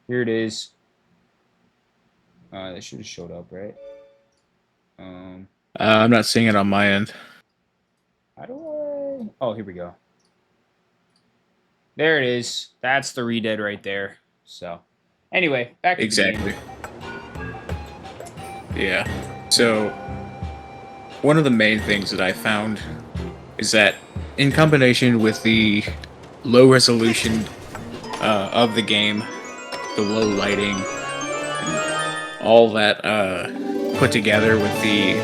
Here it is. That should have showed up, right? I'm not seeing it on my end. Oh, here we go. There it is. That's the Redead right there. So, anyway, back to the Exactly. game. Yeah. So, one of the main things that I found is that in combination with the low resolution of the game, the low lighting, all that put together with the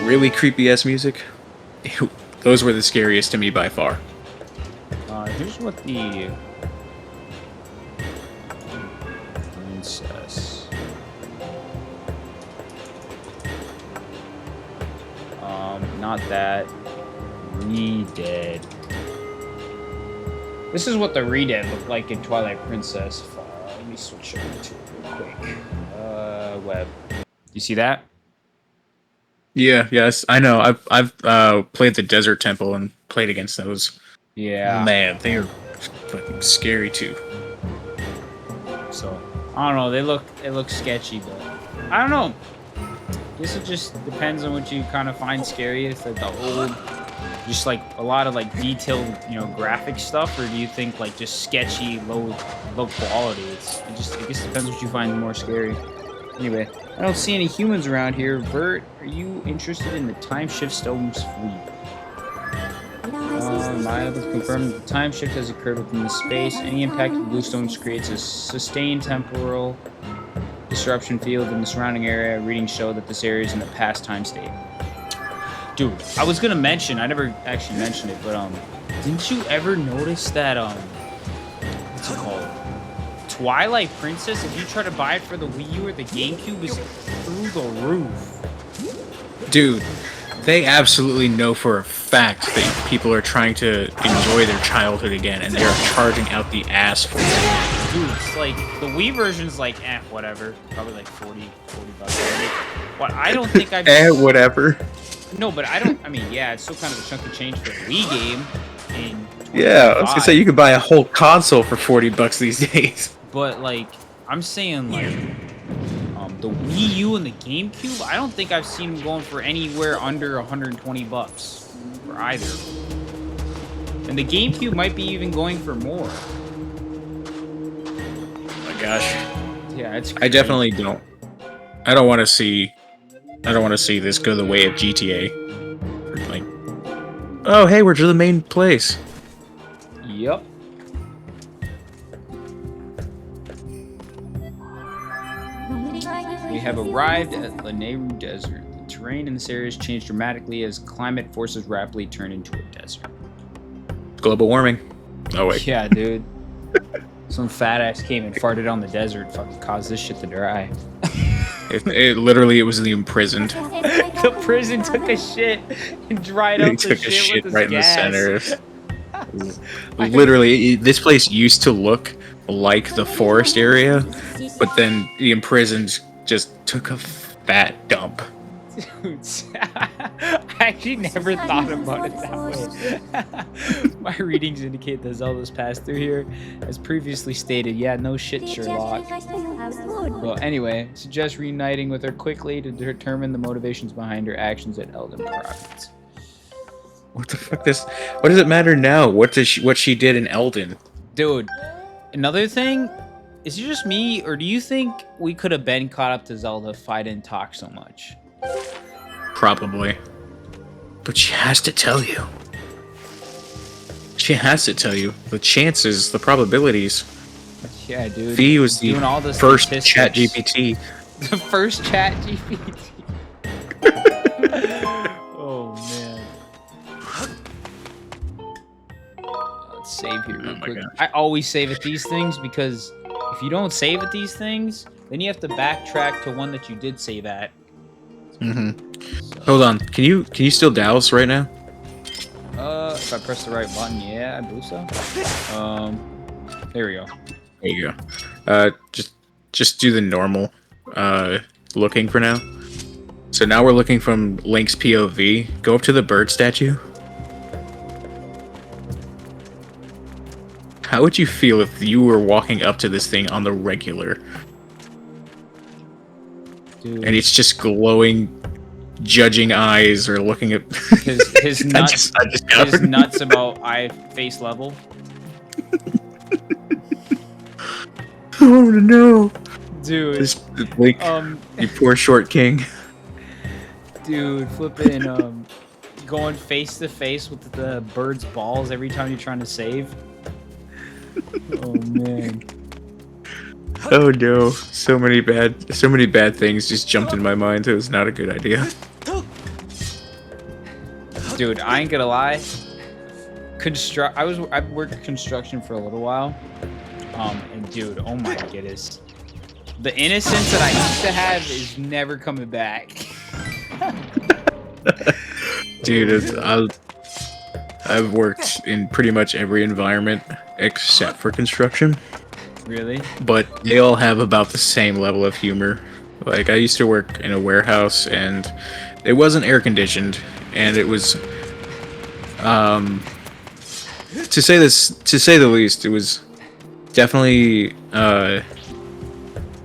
really creepy ass music, those were the scariest to me by far. Here's what the princess. Not that. Redead. This is what the Redead looked like in Twilight Princess. Let me switch over to it real quick. Web. You see that? Yeah, yes, I know. I've played the Desert Temple and played against those. Yeah. Man, they are fucking scary too. So I don't know. They look sketchy, but I don't know. Guess it just depends on what you kind of find scary. It's like the old, just like a lot of like detailed, graphic stuff, or do you think like just sketchy, low quality? I guess it depends what you find more scary. Anyway, I don't see any humans around here. Bert, are you interested in the time shift stone's fleet? Maya has confirmed that the time shift has occurred within the space. Any impact of the blue stones creates a sustained temporal disruption field in the surrounding area. Readings show that this area is in the past time state. Dude, I was gonna mention, I never actually mentioned it, but didn't you ever notice that what's it called? Twilight Princess, if you try to buy it for the Wii U or the GameCube, is through the roof. Dude, they absolutely know for a fact that people are trying to enjoy their childhood again, and they're charging out the ass for it. Dude, it's like, the Wii version's like, whatever. Probably like 40 bucks. But I don't think I've... whatever. No, but I mean, yeah, it's still kind of a chunk of change for the Wii game in 2025. Yeah, I was gonna say you could buy a whole console for 40 bucks these days. But, like, I'm saying, like, the Wii U and the GameCube, I don't think I've seen them going for anywhere under 120 bucks for either. And the GameCube might be even going for more. Oh my gosh. Yeah, it's crazy. I definitely don't. I don't want to see this go the way of GTA. Like, oh hey, we're to the main place. Yep. We have arrived at Lanayru Desert. The terrain in this area has changed dramatically as climate forces rapidly turn into a desert. Global warming. Oh wait. Yeah, dude. Some fat ass came and farted on the desert, fucking caused this shit to dry. It literally, it was the imprisoned. The prison took a shit and dried up He the took a shit shit with right in the gas. center. Literally, this place used to look like the forest area, but then the imprisoned just took a fat dump. Dude, I actually never thought about it that way. My readings indicate that Zelda's passed through here. As previously stated, yeah, no shit, Sherlock. Well, anyway, suggest reuniting with her quickly to determine the motivations behind her actions at Elden Province. What the fuck? What does it matter now? What she did in Elden? Dude, another thing, is it just me, or do you think we could have been caught up to Zelda if I didn't talk so much? Probably. But she has to tell you. She has to tell you. The chances, the probabilities. Yeah, dude. V was the doing all the first statistics. chat GPT. The first chat GPT. Oh, man. Let's save here real Oh my quick. gosh. I always save at these things because if you don't save at these things, then you have to backtrack to one that you did save at. Mm-hmm. Hold on. Can you still douse right now? If I press the right button, yeah, I believe so. There we go. There you go. Just do the normal looking for now. So now we're looking from Link's POV. Go up to the bird statue. How would you feel if you were walking up to this thing on the regular? Dude. And it's just glowing judging eyes or looking at His nuts. His nuts about eye face level. Oh no, Dude. this like you poor short king. Dude, flipping going face to face with the bird's balls every time you're trying to save. Oh man. Oh no, so many bad things just jumped in my mind. It was not a good idea. Dude, I ain't gonna lie. I worked construction for a little while. And dude, oh my goodness. The innocence that I used to have is never coming back. Dude, I've worked in pretty much every environment except for construction. Really? But they all have about the same level of humor. Like, I used to work in a warehouse, and it wasn't air conditioned, and it was, to say the least, it was definitely a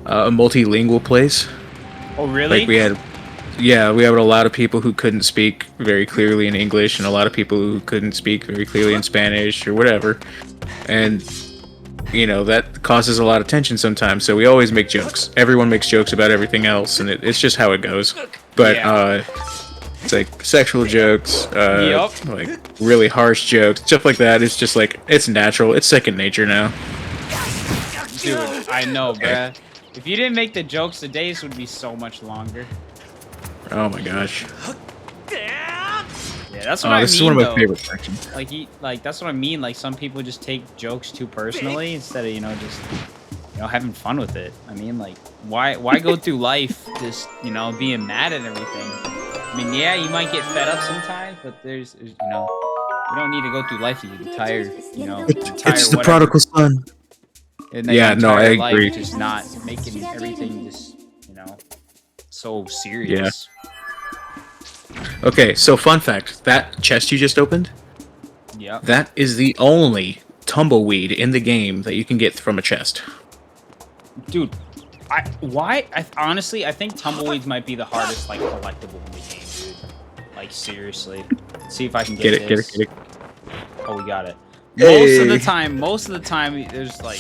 multilingual place. Oh, really? Like we had a lot of people who couldn't speak very clearly in English, and a lot of people who couldn't speak very clearly in Spanish or whatever, and you know that causes a lot of tension sometimes. So we always make jokes. Everyone makes jokes about everything else, and it's just how it goes. But it's like sexual jokes, like really harsh jokes, stuff like that. It's just like it's natural. It's second nature now. Dude, I know, bruh. If you didn't make the jokes, the days would be so much longer. Oh my gosh. Yeah, that's what I mean. This is one of my favorite sections. Like that's what I mean. Like some people just take jokes too personally instead of just having fun with it. I mean, like why go through life just being mad at everything? I mean, yeah, you might get fed up sometimes, but there's you don't need to go through life to get tired. It's the prodigal son. And yeah, no, I agree. Just not making everything just so serious. Yeah. Okay, so fun fact: that chest you just opened, that is the only tumbleweed in the game that you can get from a chest. Dude, honestly, I think tumbleweeds might be the hardest collectible in the game, dude. Like seriously. Let's see if I can get this. Get it. Oh, we got it. Hey. Most of the time, there's I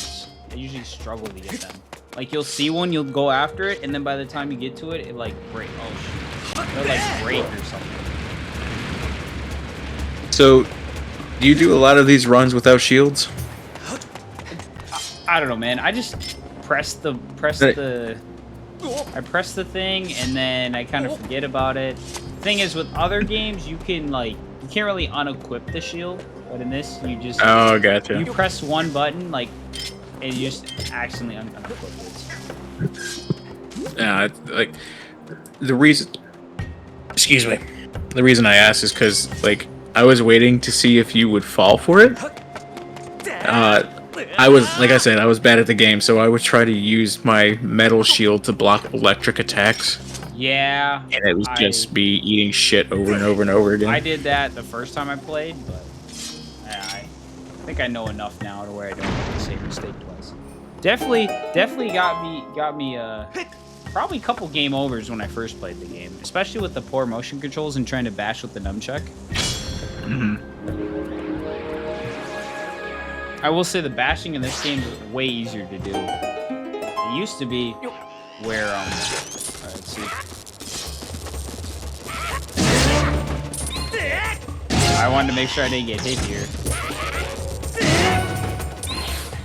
usually struggle to get them. Like you'll see one, you'll go after it, and then by the time you get to it, it break. Oh shit! It'll break or something. So, do you do a lot of these runs without shields? I don't know, man. I just press the thing, and then I kind of forget about it. The thing is, with other games, you can't really unequip the shield, but in this, you just gotcha. You press one button, and you just accidentally unequip it. Yeah, the reason. Excuse me. The reason I asked is because I was waiting to see if you would fall for it. I was, like I said, I was bad at the game, so I would try to use my metal shield to block electric attacks. Yeah. And it was just me eating shit over and over and over again. I did that the first time I played, but I think I know enough now to where I don't make the same mistake twice. Definitely got me probably a couple game overs when I first played the game, especially with the poor motion controls and trying to bash with the nunchuck. I will say the bashing in this game is way easier to do. It used to be where let's see. I wanted to make sure I didn't get hit here.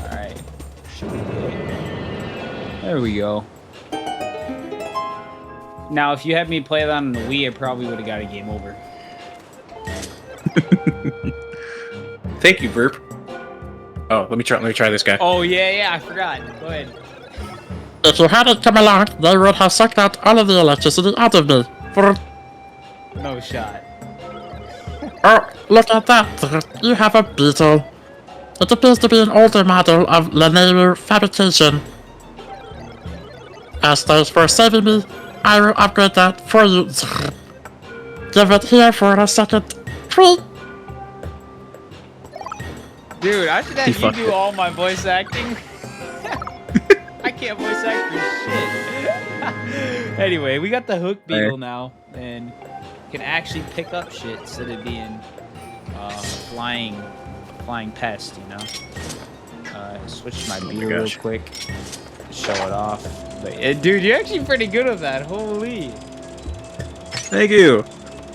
Alright. There we go. Now, if you had me play that on the Wii, I probably would have got a game over. Thank you, Burp. Oh, let me try this guy. Oh, yeah, I forgot. Go ahead. If you hadn't come along, they would have sucked out all of the electricity out of me. No shot. Oh, look at that. You have a beetle. It appears to be an older model of Lanayru fabrication. As thanks for saving me, I will upgrade that for you. Give it here for a second. Dude, I should have you do all my voice acting. I can't voice act for shit. Anyway, we got the hook beetle now. and can actually pick up shit instead of being flying pest, you know. Switch my beer real quick to show it off. But dude, you're actually pretty good at that. Holy. Thank you.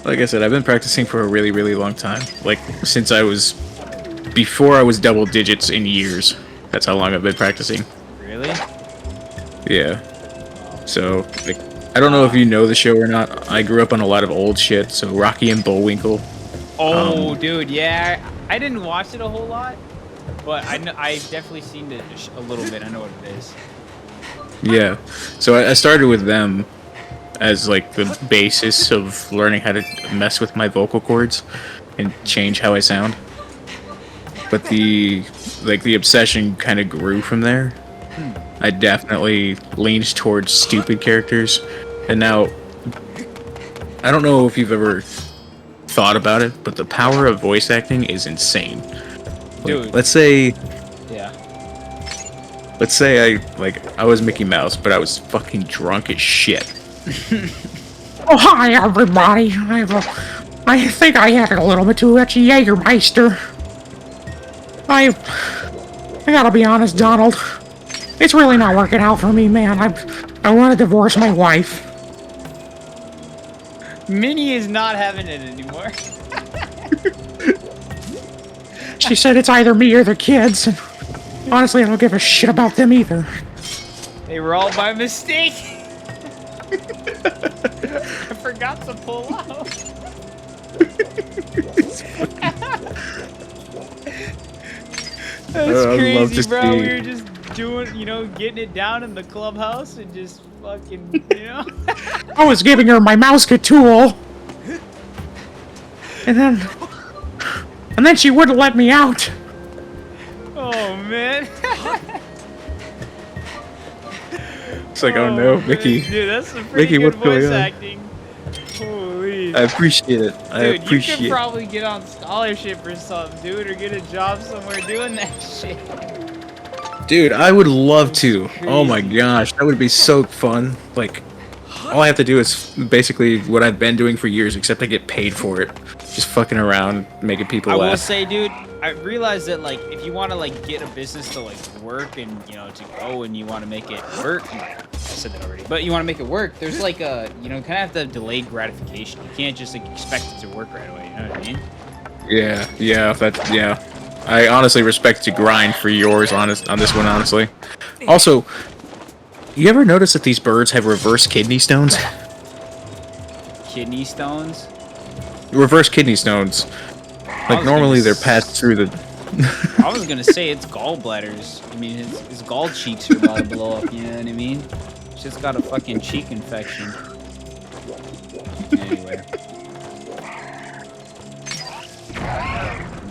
Like I said, I've been practicing for a really, really long time. Like since before I was double digits in years. That's how long I've been practicing. Really? Yeah. So, like, I don't know if you know the show or not. I grew up on a lot of old shit. So Rocky and Bullwinkle. Oh, dude, yeah. I didn't watch it a whole lot, but I've definitely seen it a little bit. I know what it is. Yeah. So I started with them as like the basis of learning how to mess with my vocal cords and change how I sound. But the obsession kind of grew from there. I definitely leaned towards stupid characters, and now I don't know if you've ever thought about it, but the power of voice acting is insane. Dude. Let's say Yeah. I was Mickey Mouse, but I was fucking drunk as shit. Oh, hi, everybody. I think I had a little bit too much Jägermeister. I gotta be honest, Donald. It's really not working out for me, man. I want to divorce my wife. Minnie is not having it anymore. She said it's either me or the kids. And honestly, I don't give a shit about them either. They were all by mistake. I forgot to pull out. That's I'd love crazy, to bro. see- We were just doing, getting it down in the clubhouse and just fucking, I was giving her my mouse tool. And then she wouldn't let me out. Oh, man. It's like, oh no, Mickey. Dude, that's some pretty Mickey, good what's going voice on? acting. Holy. I appreciate it. Dude, you could probably get on scholarship or something, dude, or get a job somewhere doing that shit. Dude, I would love to. Oh my Crazy. gosh, that would be so fun. Like, all I have to do is basically what I've been doing for years, except I get paid for it. Just fucking around, making people I will laugh. say, dude, I realized that, like, if you want to, like, get a business to, like, work and, to go and you want to make it work, I said that already, but you want to make it work, there's, like, a, kind of have to delayed gratification. You can't just, like, expect it to work right away, you know what I mean? Yeah. I honestly respect your grind for yours on this one, honestly. Also, you ever notice that these birds have reverse kidney stones? Kidney stones? Reverse kidney stones. Like, was normally gonna they're passed through the... I was gonna say it's gallbladders. I mean, his gall cheeks are about to blow up, you know what I mean? Just got a fucking cheek infection. Anyway.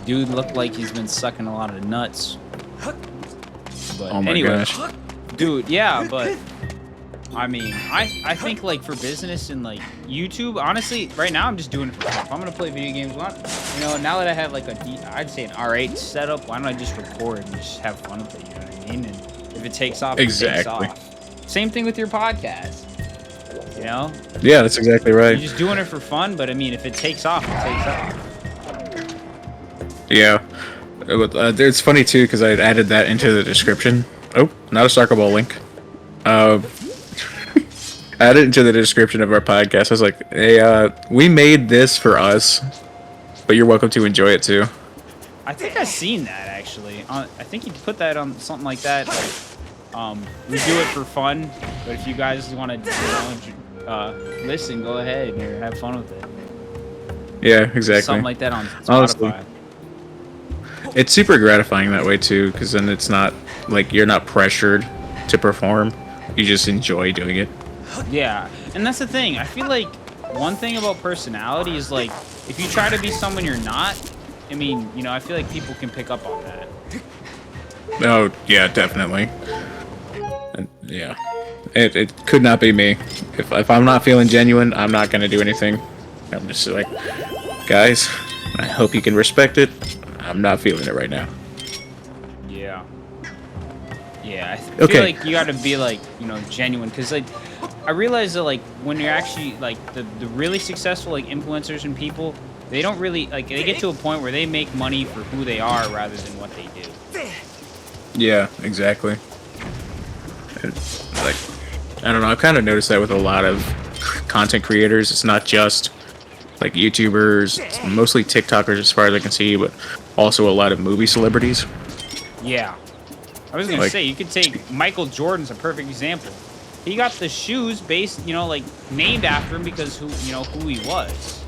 Dude looked like he's been sucking a lot of nuts. But Oh my anyway, gosh. dude, yeah, but I mean, I think like for business and like YouTube, honestly, right now I'm just doing it for fun. If I'm gonna play video games, now that I have like I'd say an R8 setup, why don't I just record and just have fun with it? You know what I mean? And if it takes off, it takes Exactly. off. Same thing with your podcast. Yeah, that's exactly right. You're just doing it for fun, but I mean, if it takes off, it takes off. Yeah. It's funny, too, because I added that into the description. Oh, not a soccer ball link. Add it into the description of our podcast. I was like, hey, we made this for us, but you're welcome to enjoy it too. I think I've seen that actually. I think you put that on something like that. Like, we do it for fun, but if you guys want to listen, go ahead and have fun with it. Yeah, exactly. Something like that on Honestly. Spotify. It's super gratifying that way too, because then it's not like you're not pressured to perform. You just enjoy doing it. Yeah, and that's the thing. I feel like one thing about personality is like if you try to be someone you're not, I mean, I feel like people can pick up on that. Oh, yeah, definitely. And, yeah. It could not be me. If I'm not feeling genuine, I'm not going to do anything. I'm just like, guys, I hope you can respect it. I'm not feeling it right now. Yeah. Yeah, I feel Okay. like you gotta be like, genuine, because like, I realize that like when you're actually like the really successful like influencers and people, they don't really like they get to a point where they make money for who they are rather than what they do. Yeah, exactly. Like, I don't know. I've kind of noticed that with a lot of content creators. It's not just like YouTubers, it's mostly TikTokers as far as I can see, but also a lot of movie celebrities. Yeah. I was gonna Like- say, you could take Michael Jordan's a perfect example. He got the shoes based, you know, like named after him because who he was.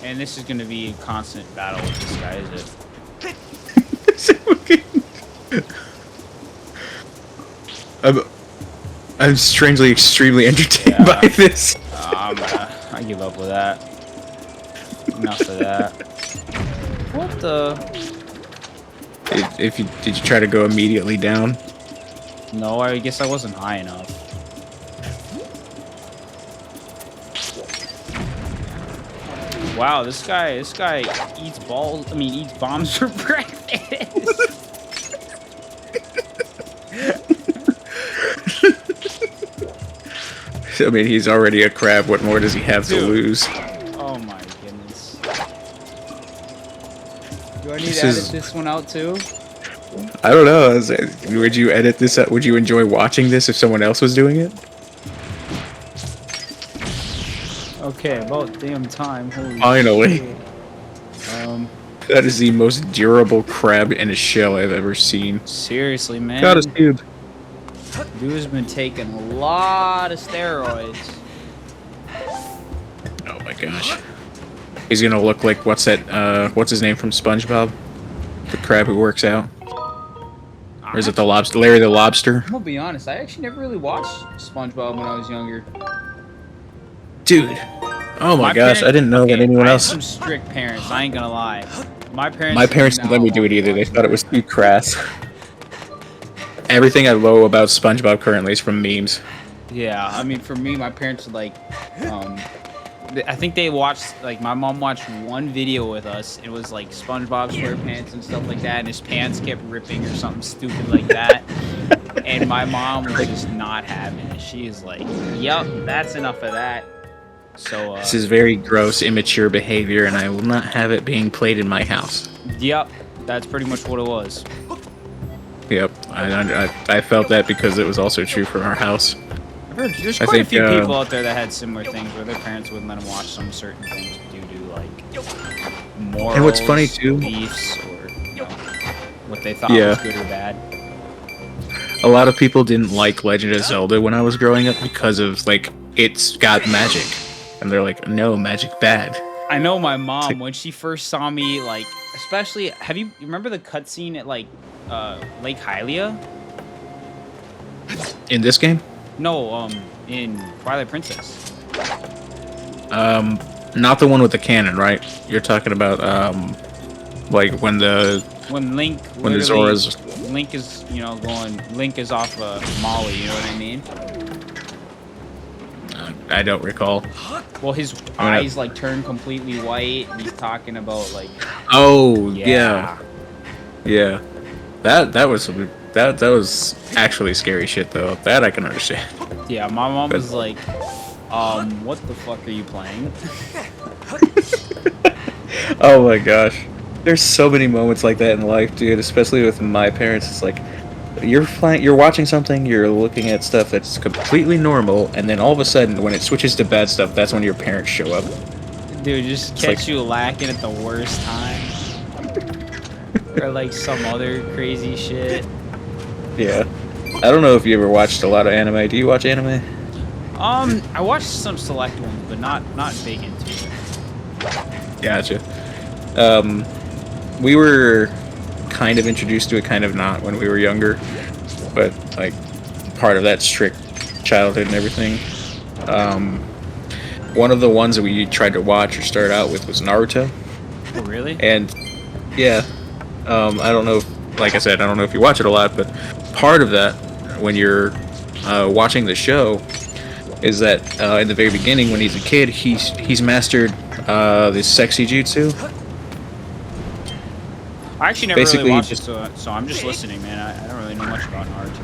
And this is gonna be a constant battle with this guy, is it? I'm strangely extremely entertained by this. I give up with that. Enough of that. What the? Did you try to go immediately down? No, I guess I wasn't high enough. Wow, this guy eats balls. I mean, eats bombs for breakfast. I mean, he's already a crab. What more does he have to Dude. lose? Oh my goodness. Do I need This to edit is- this one out too? I don't know. Would you edit this out? Would you enjoy watching this if someone else was doing it? Okay, about damn time. Holy Finally. shit. That is the most durable crab in a shell I've ever seen. Seriously, man. Got us, dude. Dude has been taking a lot of steroids. Oh my gosh. He's gonna look like what's his name from SpongeBob? The crab who works out? Or is it the lobster? Larry the Lobster? I'm gonna be honest, I actually never really watched SpongeBob when I was younger. Dude. Oh my gosh, I didn't know that anyone I had else. some strict parents, I ain't gonna lie. My parents My parents didn't let me do it either. They thought it was too crass. Everything I know about SpongeBob currently is from memes. Yeah, I mean, for me, my parents would like, I think they watched, like, my mom watched one video with us. It was like SpongeBob SquarePants and stuff like that, and his pants kept ripping or something stupid like that. And my mom was just not having it. She is like, "Yup, that's enough of that." So, This is very gross, immature behavior, and I will not have it being played in my house. yep, that's pretty much what it was. Yep, I felt that because it was also true for our house. I've heard there's I quite a think, few people out there that had similar things where their parents wouldn't let them watch some certain things due to like morals, And what's funny, too- beliefs, or what they thought Yeah. was good or bad. A lot of people didn't like Legend of Zelda when I was growing up because of, like, it's got magic. And they're like, no, magic bad. I know my mom when she first saw me, like, especially, you remember the cutscene at like Lake Hylia? In this game? No, in Twilight Princess. Not the one with the cannon, right? You're talking about, like, when the When When the Zora's... Link is, Link is off Molly, you know what I mean? I don't recall. Well, his eyes like turn completely white, and he's talking about like. Oh, yeah. Yeah. That was actually scary shit, though. That I can understand. Yeah, my mom was like, what the fuck are you playing? Oh my gosh. There's so many moments like that in life, dude, especially with my parents. It's like you're watching something, you're looking at stuff that's completely normal, and then all of a sudden when it switches to bad stuff, that's when your parents show up. Dude, just It's catch like- you lacking at the worst time. Or like some other crazy shit. Yeah. I don't know if you ever watched a lot of anime. Do you watch anime? I watched some select ones, but not big into it. Gotcha. We were kind of introduced to it, kind of not when we were younger, but like part of that strict childhood and everything. One of the ones that we tried to watch or start out with was Naruto, Oh, really? and yeah, I don't know if, like I said, I don't know if you watch it a lot, but part of that when you're watching the show is that in the very beginning when he's a kid, he's mastered this sexy jutsu. I actually never Basically, really watched just- it, so I'm just listening, man. I don't really know much about Naruto.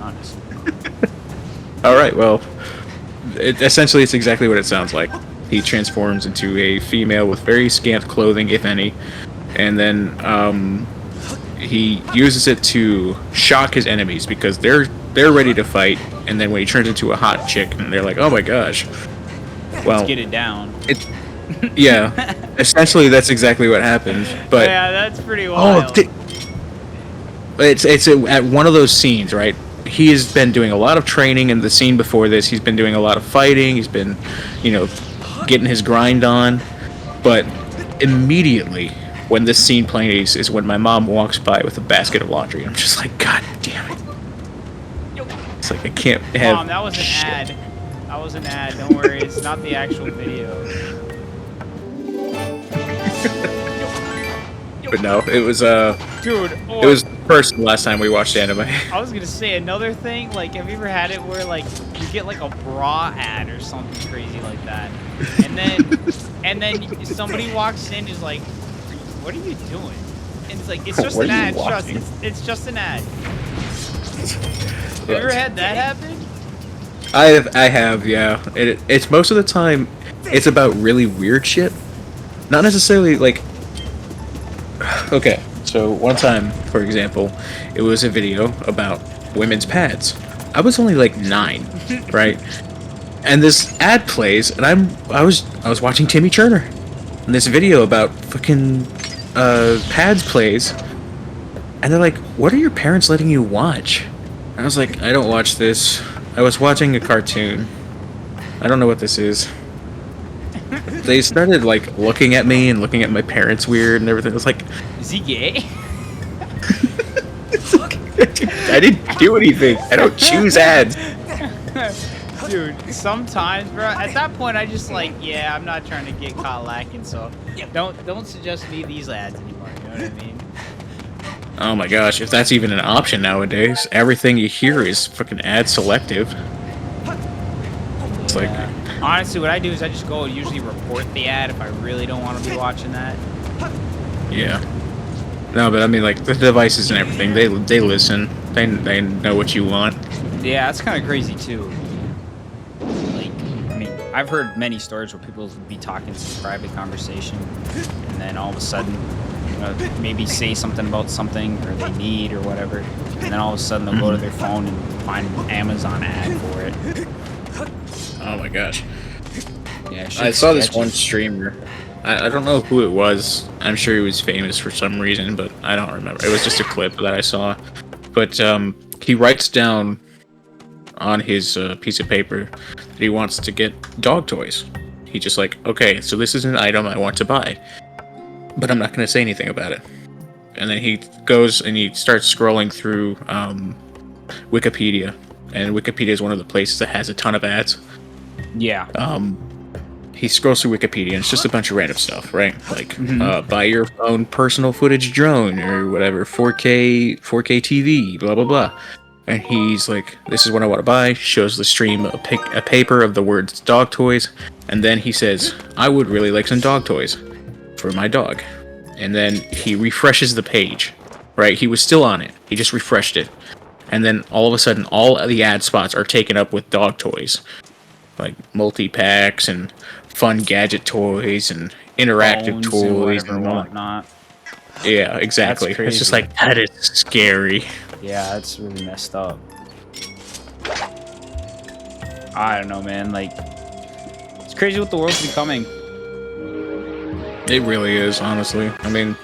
honestly. All right, well, essentially it's exactly what it sounds like. He transforms into a female with very scant clothing, if any, and then he uses it to shock his enemies because they're ready to fight, and then when he turns into a hot chick, and they're like, "Oh my gosh!" Well, Let's get it down. Yeah, essentially that's exactly what happened. But yeah, that's pretty wild. it's at one of those scenes, right? He has been doing a lot of training in the scene before this. He's been doing a lot of fighting. He's been, getting his grind on. But immediately, when this scene plays, is when my mom walks by with a basket of laundry. I'm just like, God damn it! It's like I can't have. Mom, that was an ad. That was an ad. Don't worry, it's not the actual video. But no, it was Dude, it was first and last time we watched anime. I was gonna say another thing. Like, have you ever had it where like you get like a bra ad or something crazy like that, and then somebody walks in is like, "What are you doing?" And it's like, "It's just an ad. Trust, it's just an ad." Have you ever had that happen? I have, yeah. It's most of the time, it's about really weird shit. Not necessarily like. Okay, so one time, for example, it was a video about women's pads. I was only like 9, right? And this ad plays, and I was watching Timmy Turner, and this video about fucking pads plays, and they're like, "What are your parents letting you watch?" And I was like, "I don't watch this. I was watching a cartoon. I don't know what this is." They started like looking at me and looking at my parents weird and everything. I was like, "Is he gay?" I didn't do anything. I don't choose ads. Dude, sometimes, bro, at that point I just like, yeah, I'm not trying to get caught lacking, so don't suggest me these ads anymore, you know what I mean? Oh my gosh, if that's even an option nowadays, everything you hear is fucking ad selective. It's like, honestly, what I do is I just go and usually report the ad if I really don't want to be watching that. yeah. No, but I mean, like, the devices and everything, they listen. They know what you want. Yeah, that's kind of crazy, too. Like, I mean, I've heard many stories where people will be talking some private conversation, and then all of a sudden, maybe say something about something, or they need, or whatever, and then all of a sudden they'll go to their phone and find an Amazon ad for it. Oh my gosh. Yeah, I saw this one streamer. I don't know who it was. I'm sure he was famous for some reason, but I don't remember. It was just a clip that I saw. But he writes down on his piece of paper that he wants to get dog toys. He just like, okay, so this is an item I want to buy, but I'm not going to say anything about it. And then he goes and he starts scrolling through Wikipedia. And Wikipedia is one of the places that has a ton of ads. Yeah. He scrolls through Wikipedia and it's just a bunch of random stuff, right? Like, buy your own personal footage drone or whatever, 4K TV, blah, blah, blah. And he's like, this is what I want to buy, shows the stream a paper of the words dog toys, and then he says, I would really like some dog toys for my dog. And then he refreshes the page, right? He was still on it. He just refreshed it. And then all of a sudden, all of the ad spots are taken up with dog toys. Like multi-packs and fun gadget toys and interactive toys and whatnot. Yeah, exactly. It's just like, that is scary. Yeah, that's really messed up. I don't know, man. Like, it's crazy what the world's becoming. It really is, honestly. I mean,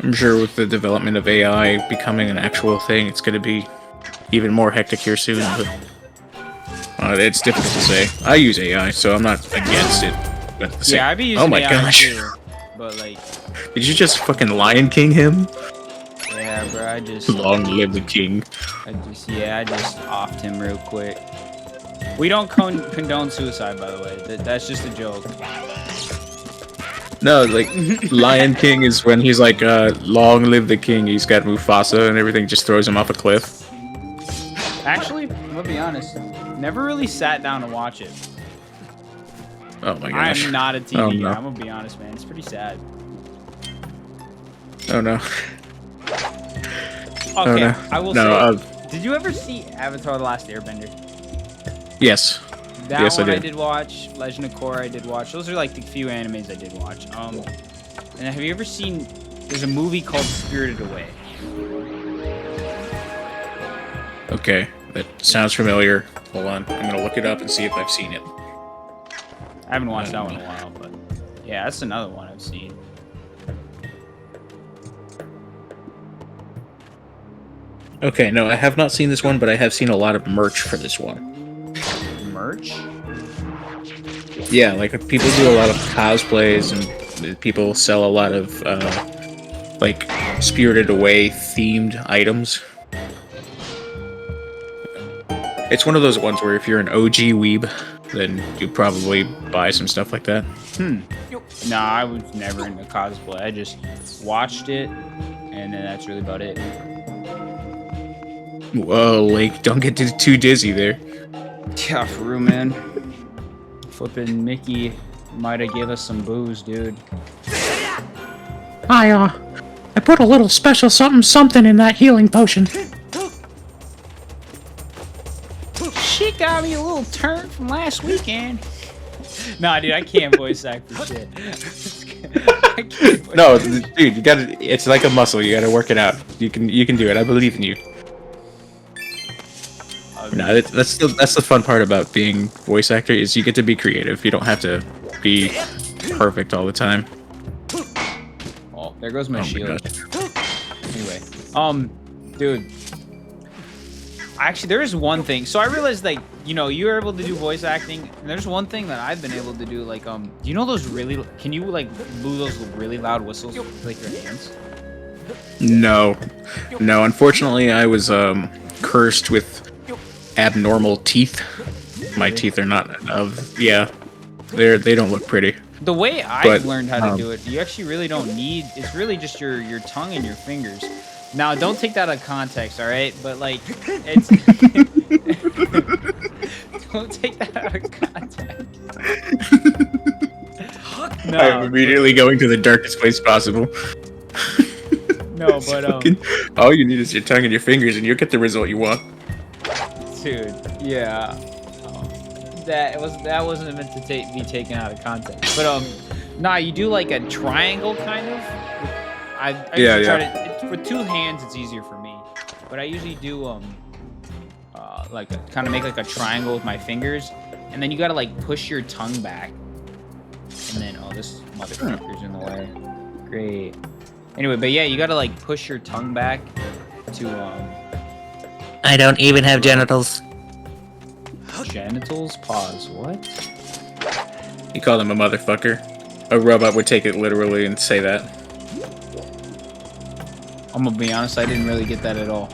I'm sure with the development of AI becoming an actual thing, it's going to be even more hectic here soon. But it's difficult to say. I use AI, so I'm not against it. But yeah, I'd be using AI gosh. too. But like, did you just fucking Lion King him? Yeah, bro. I just long live the king. I just offed him real quick. We don't condone suicide, by the way. That's just a joke. No, like Lion King is when he's like, long live the king. He's got Mufasa and everything, just throws him off a cliff. Actually, I'm gonna be honest. Never really sat down to watch it. Oh my gosh. I'm not a TV Oh, guy. no. I'm gonna be honest, man. It's pretty sad. Oh no. Okay, Oh, no. I will No, say Did you ever see Avatar: The Last Airbender? Yes. That Yes, I one I did. did watch. Legend of Korra I did watch. Those are like the few animes I did watch. And have you ever seen? There's a movie called Spirited Away. Okay, that sounds familiar. Hold on, I'm gonna look it up and see if I've seen it. I haven't watched that one in a while, but yeah, that's another one I've seen. Okay, no, I have not seen this one, but I have seen a lot of merch for this one. Merch? Yeah, like people do a lot of cosplays and people sell a lot of like Spirited Away themed items. It's one of those ones where if you're an OG weeb, then you'd probably buy some stuff like that. Nah, I was never into cosplay. I just watched it, and then that's really about it. Whoa, Lake, don't get too dizzy there. Yeah, for real, man. Flippin' Mickey might have gave us some booze, dude. I put a little special something in that healing potion. She got me a little turn from last weekend. Nah, dude, I can't voice act for shit. I can't voice No, act. dude, you gotta. It's like a muscle. You gotta work it out. You can do it. I believe in you. No, that's the fun part about being voice actor is you get to be creative. You don't have to be perfect all the time. Oh, there goes my Oh my shield. gosh. Anyway, dude. Actually, there is one thing. So I realized, like, you know, you were able to do voice acting, and there's one thing that I've been able to do. Like, do you know those really? Can you like blow those really loud whistles with like your hands? No, unfortunately, I was cursed with abnormal teeth. My teeth are not yeah, they don't look pretty. The way I've But, learned how to do it, you actually really don't need. It's really just your tongue and your fingers. Now, don't take that out of context, all right? But like, it's don't take that out of context. No, I'm immediately going to the darkest place possible. no, but all you need is your tongue and your fingers, and you'll get the result you want. dude, yeah, that wasn't meant to be taken out of context. But nah, you do like a triangle kind of. I usually try to. With two hands, it's easier for me, but I usually do like kind of make like a triangle with my fingers, and then you gotta like push your tongue back, and then this motherfucker's in the way. Great. Anyway, but yeah, you gotta like push your tongue back to I don't even have genitals. genitals. Pause. What? You call him a motherfucker. A robot would take it literally and say that. I'm gonna be honest, I didn't really get that at all.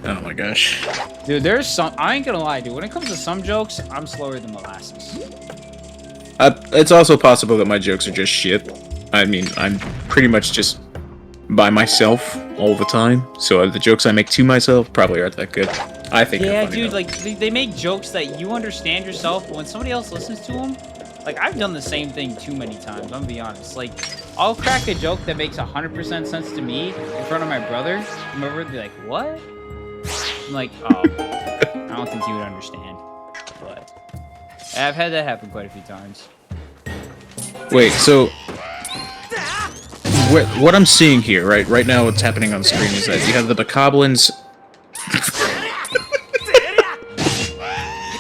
Oh my gosh. Dude, there's some. I ain't gonna lie, dude. When it comes to some jokes, I'm slower than molasses. It's also possible that my jokes are just shit. I mean, I'm pretty much just by myself all the time, so the jokes I make to myself probably aren't that good. I think. Yeah, they're funny, dude. though. Like they make jokes that you understand yourself, but when somebody else listens to them, like I've done the same thing too many times. I'm gonna be honest. Like I'll crack a joke that makes 100% sense to me in front of my brother, and my brother be like, "What?" I'm like, "Oh, I don't think you would understand." But I've had that happen quite a few times. Wait, so what I'm seeing here, right now, what's happening on the screen is that you have the Bokoblins.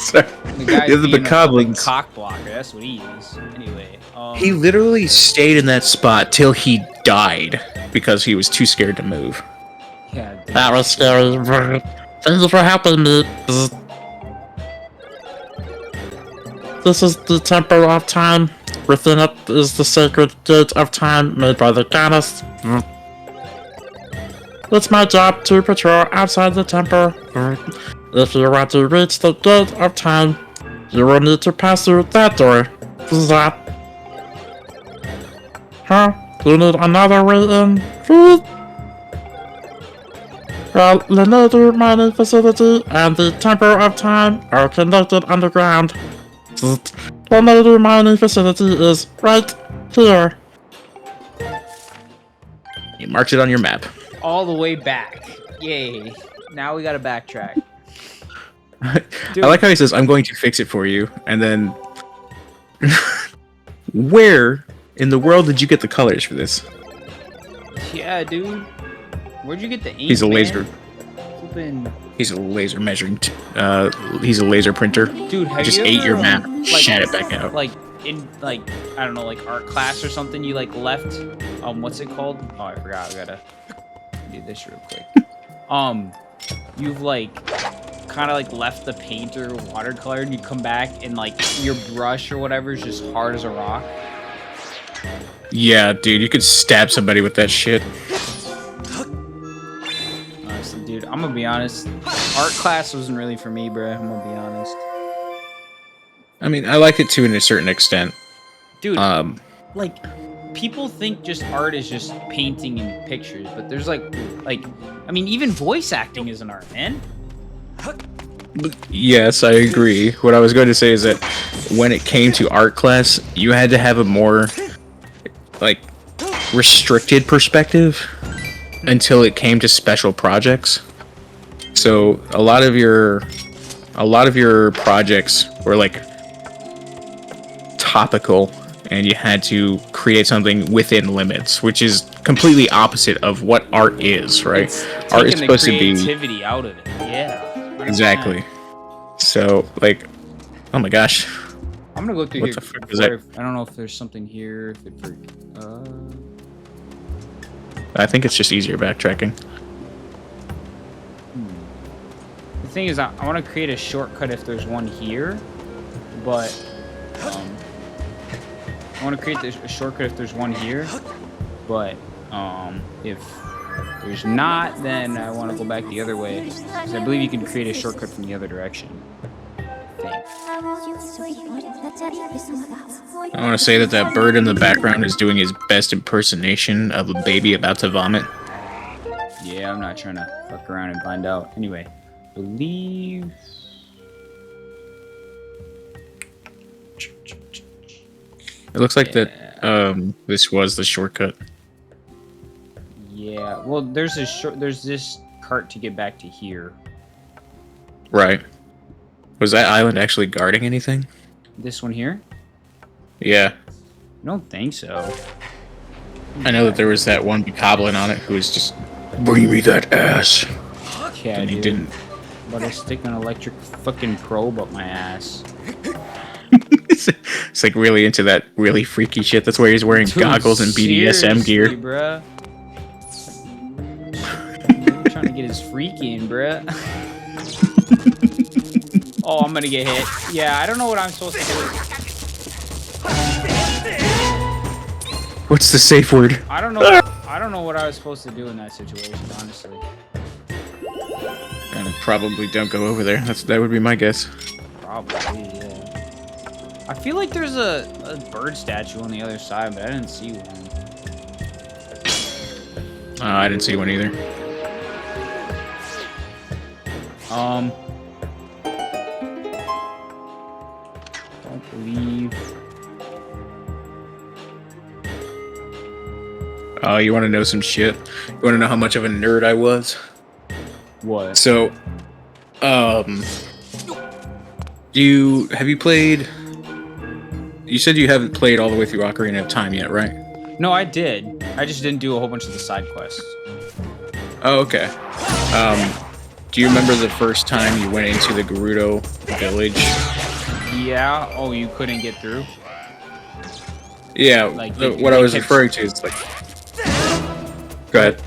Sorry. The guy's You have the being a fucking Bokoblins. cock blocker. That's what he is. Anyway, He literally stayed in that spot till he died because he was too scared to move. yeah. Dude. That was scary. Thank you for helping me. This is the Temple of Time. Within it is the sacred gate of time made by the goddess. It's my job to patrol outside the temple. If you want to reach the gate of time, you will need to pass through that door. Huh? You need another way in? Well, Lanayru mining facility and the Temple of Time are connected underground. Lanayru mining facility is right here. You marked it on your map. All the way back. Yay. Now we gotta backtrack. I Dude. like how he says, "I'm going to fix it for you," and then, where in the world did you get the colors for this? Yeah, dude. Where'd you get the ink? He's a laser. Flippin'... He's a laser measuring. He's a laser printer. Dude, have Just you ate ever, your map, like, shat it back out. Like in I don't know, like art class or something, you like left what's it called? Oh, I forgot. I gotta do this real quick. You've like kind of like left the paint or watercolor and you come back and like your brush or whatever is just hard as a rock. Yeah, dude, you could stab somebody with that shit. Honestly, dude, I'm gonna be honest. Art class wasn't really for me, bro. I'm gonna be honest. I mean, I liked it to a certain extent. Dude, like people think just art is just painting and pictures, but there's like I mean, even voice acting is an art, man. Yes, I agree. What I was going to say is that when it came to art class, you had to have a more like restricted perspective until it came to special projects. So a lot of your projects were like topical, and you had to create something within limits, which is completely opposite of what art is, right? It's Art is taking supposed the to be creativity out of it. Yeah. 100%. exactly. So like, oh my gosh, I'm gonna go through What here. the fuck is that? I don't know if there's something here. If it I think it's just easier backtracking. The thing is, I want to create a shortcut if there's one here, but I want to create a shortcut if there's one here, but if there's not, then I want to go back the other way, because I believe you can create a shortcut from the other direction. I want to say that that bird in the background is doing his best impersonation of a baby about to vomit. Yeah, I'm not trying to fuck around and find out. Anyway, believe... It looks like that this was the shortcut. Yeah, well, there's this cart to get back to here. Right. Was that island actually guarding anything? This one here? Yeah. I don't think so. I know that there was that one goblin on it who was just, bring me that ass. Yeah, And he dude. didn't. But I stick an electric fucking probe up my ass. It's like really into that really freaky shit. That's why he's wearing Dude, goggles and BDSM gear. seriously, bruh. I'm trying to get his freak in, bruh. Oh, I'm gonna get hit. Yeah, I don't know what I'm supposed to do. What's the safe word? I don't know. I don't know what I was supposed to do in that situation, honestly. And probably don't go over there. That would be my guess. Probably, yeah. I feel like there's a bird statue on the other side, but I didn't see one. I didn't see one either. Don't believe. Oh, you want to know some shit? You want to know how much of a nerd I was? What? So, have you played? You said you haven't played all the way through Ocarina of Time yet, right? No, I did. I just didn't do a whole bunch of the side quests. Oh, okay. Do you remember the first time you went into the Gerudo village? Yeah. Oh, you couldn't get through? Yeah. Like, What I was referring to is like. Go ahead.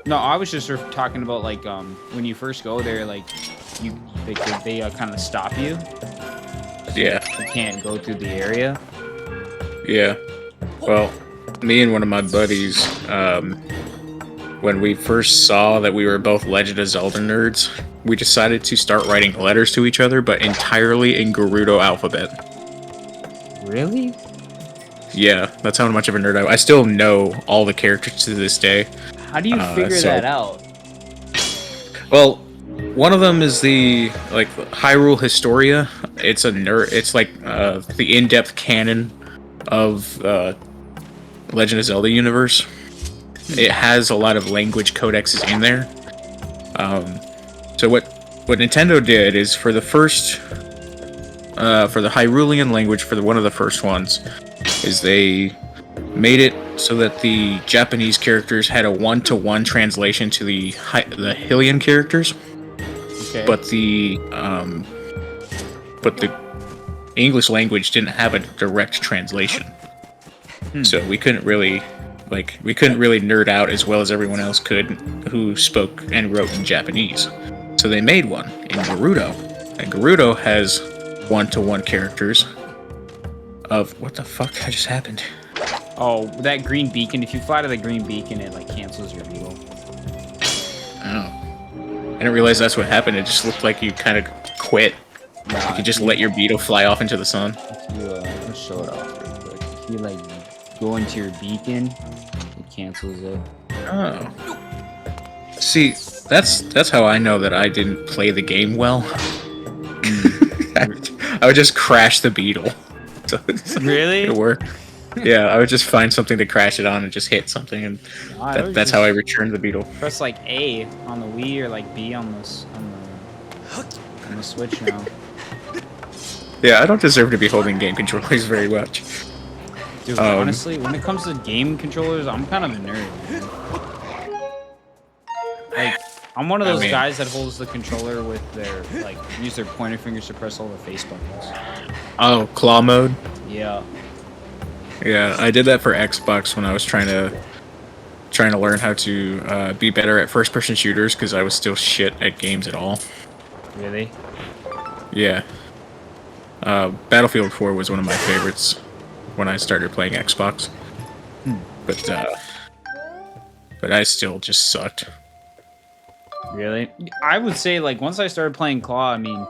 No, I was just sort of talking about like when you first go there, like they kind of stop you. Yeah. You can't go through the area. Yeah. Well, me and one of my buddies, when we first saw that we were both Legend of Zelda nerds, we decided to start writing letters to each other, but entirely in Gerudo alphabet. Really? Yeah, that's how much of a nerd I still know all the characters to this day. How do you figure that out? Well, one of them is the Hyrule Historia. It's a nerd. It's like the in-depth canon of Legend of Zelda universe. It has a lot of language codexes in there, So what Nintendo did is for the first, for the Hyrulean language, for one of the first ones, is they made it so that the Japanese characters had a 1-to-1 translation to the Hylian characters, Okay. but the English language didn't have a direct translation. So we couldn't really nerd out as well as everyone else could who spoke and wrote in Japanese. So they made one in Gerudo, and Gerudo has 1-to-1 characters of what the fuck just happened? Oh, that green beacon. If you fly to the green beacon, it like cancels your beetle. Oh, I didn't realize that's what happened. It just looked like you kind of quit. Nah, You just let your beetle fly off into the sun. If you, let's show it off real quick. If you like go into your beacon, it cancels it. Oh. See, that's how I know that I didn't play the game well. I would just crash the beetle. So Really? it worked. Yeah, I would just find something to crash it on and just hit something, and that's how I returned the beetle. Press like A on the Wii or like B on the Switch now. Yeah, I don't deserve to be holding game controllers very much. Dude, honestly, when it comes to game controllers, I'm kind of a nerd. Man. Like, I'm one of those guys that holds the controller with their use their pointer fingers to press all the face buttons. Oh, claw mode. Yeah. Yeah, I did that for Xbox when I was trying to learn how to be better at first-person shooters because I was still shit at games at all. Really? Yeah. Battlefield 4 was one of my favorites when I started playing Xbox. But I still just sucked. Really? I would say like once I started playing claw, I mean,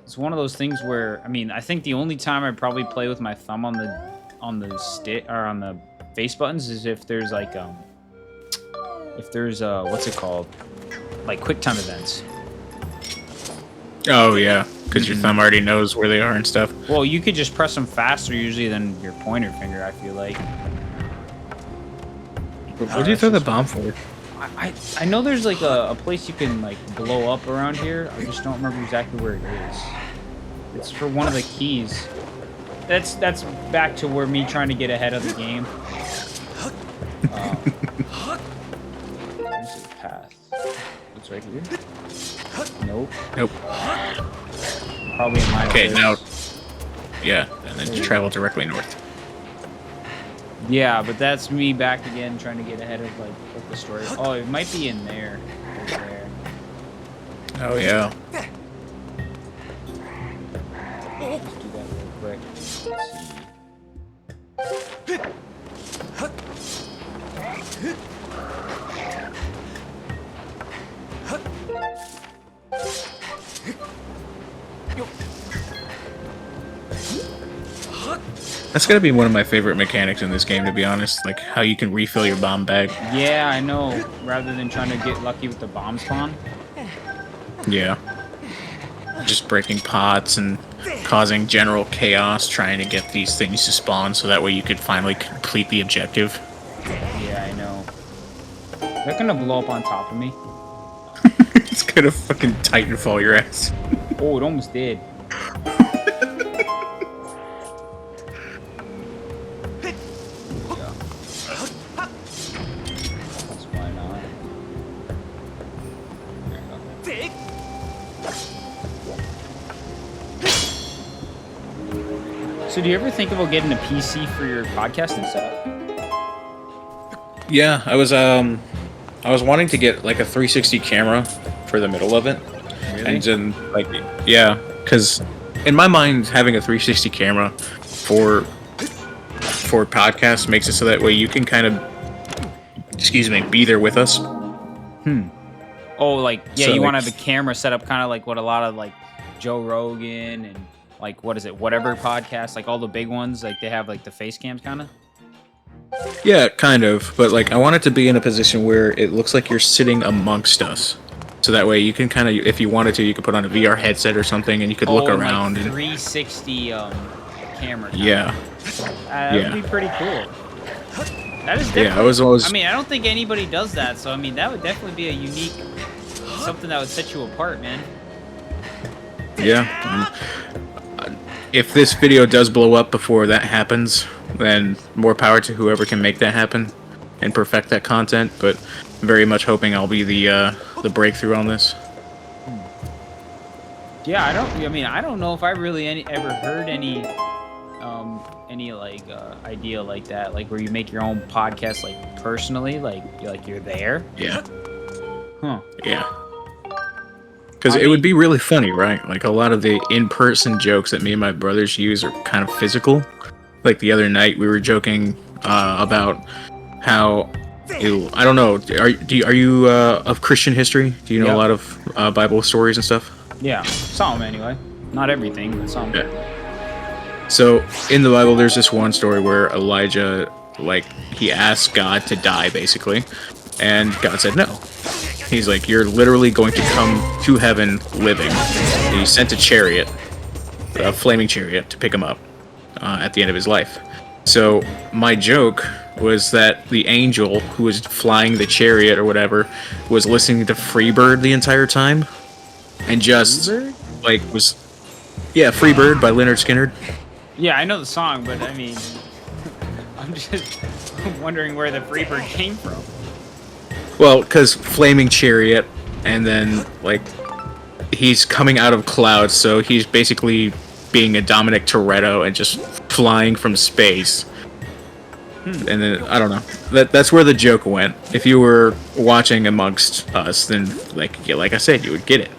it's one of those things where I think the only time I probably play with my thumb on the stick or on the face buttons is if there's like what's it called? Like quick time events. Oh yeah, because your thumb already knows where they are and stuff. Well, you could just press them faster usually than your pointer finger, I feel like. What do you throw the bomb for? I know there's like a place you can like blow up around here. I just don't remember exactly where it is. It's for one of the keys. That's back to where me trying to get ahead of the game. Where's the path? It's right here. Nope. Probably in my Okay, place. now. Yeah, and then you travel directly north. Yeah, but that's me back again trying to get ahead of like what the story. Oh, it might be in there. Right there. Oh yeah. Let's do that real quick. Let's That's gotta be one of my favorite mechanics in this game, to be honest. Like how you can refill your bomb bag. Yeah, I know. Rather than trying to get lucky with the bomb spawn. Yeah. Just breaking pots and causing general chaos trying to get these things to spawn so that way you could finally complete the objective. Yeah, I know. They're gonna blow up on top of me. It's gonna fucking Titanfall your ass. Oh, it almost did. That's why not. There you go. So do you ever think about getting a PC for your podcasting setup? Yeah, I was wanting to get like a 360 camera for the middle of it. Really? And then like yeah, because in my mind having a 360 camera for podcasts makes it so that way you can kind of be there with us. Oh, like, yeah, So, you want to like- have a camera set up kind of like what a lot of, like, Joe Rogan and, like, what is it, whatever podcast, like, all the big ones, like, they have, like, the face cams kind of? Yeah, kind of, but like I want it to be in a position where it looks like you're sitting amongst us. So that way you can kind of, if you wanted to, you could put on a VR headset or something and you could look around. Like And 360 camera. yeah. That would be pretty cool. That is definitely, Yeah, I was always... I mean, I don't think anybody does that, so, I mean, that would definitely be a unique something that would set you apart, man. Yeah. If this video does blow up before that happens, then more power to whoever can make that happen and perfect that content. But I'm very much hoping I'll be the breakthrough on this. Yeah, I don't know if I really ever heard any like idea like that, like where you make your own podcast, like personally, like you're there. Yeah. Huh. Yeah. Because it would be really funny, right? Like a lot of the in-person jokes that me and my brothers use are kind of physical. Like the other night, we were joking about how I don't know. Are you of Christian history? Do you know a lot of Bible stories and stuff? Yeah, some anyway. Not everything, but some. Yeah. So in the Bible, there's this one story where Elijah, like, he asked God to die, basically, and God said no. He's like, you're literally going to come to heaven living. And he sent a chariot, a flaming chariot, to pick him up at the end of his life. So my joke was that the angel who was flying the chariot or whatever was listening to Freebird the entire time, and just like was, Freebird by Leonard Skinner. Yeah, I know the song, but I mean, I'm just wondering where the Freebird came from. Well, because flaming chariot, and then like he's coming out of clouds, so he's basically being a Dominic Toretto and just flying from space. And then I don't know. That's where the joke went. If you were watching amongst us, then like I said, you would get it.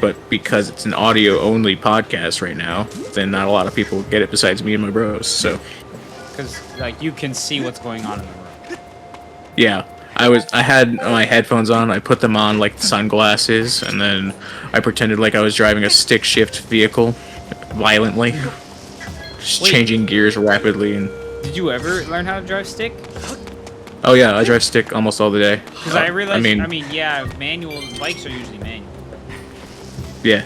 But because it's an audio-only podcast right now, then not a lot of people get it besides me and my bros. So, because like you can see what's going on in the room. Yeah, I had my headphones on. I put them on like sunglasses, and then I pretended like I was driving a stick shift vehicle violently, just changing gears rapidly. And did you ever learn how to drive stick? oh yeah, I drive stick almost all the day. Because I realized, yeah, manual bikes are usually manual. Yeah.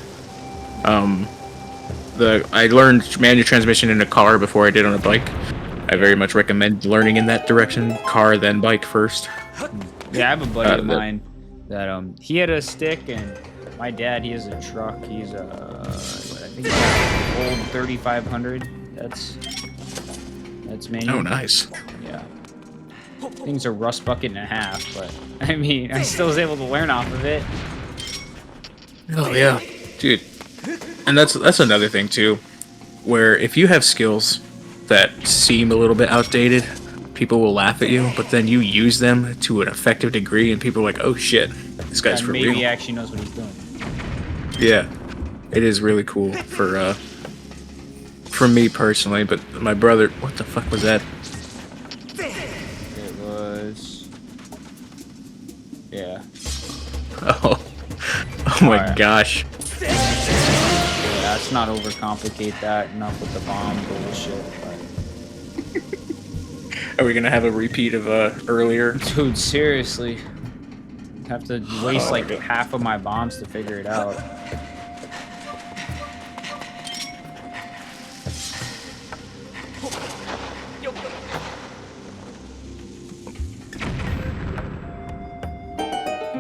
I learned manual transmission in a car before I did on a bike. I very much recommend learning in that direction. Car, then bike first. Yeah, I have a buddy of mine that he had a stick, and my dad, he has a truck. He's a I think it's an old 3500. That's manual. Oh, nice. Yeah. Things are rust bucket and a half, but I mean, I still was able to learn off of it. Oh yeah, dude. And that's another thing too, where if you have skills that seem a little bit outdated, people will laugh at you, but then you use them to an effective degree, and people are like, "Oh shit, this guy's for real." Maybe he actually knows what he's doing. Yeah, it is really cool for me personally, but my brother, what the fuck was that? It was, yeah. Oh my gosh. Yeah, let's not overcomplicate that. Enough with the bomb bullshit. But... Are we gonna have a repeat of earlier? Dude, seriously. Have to waste like half of my bombs to figure it out.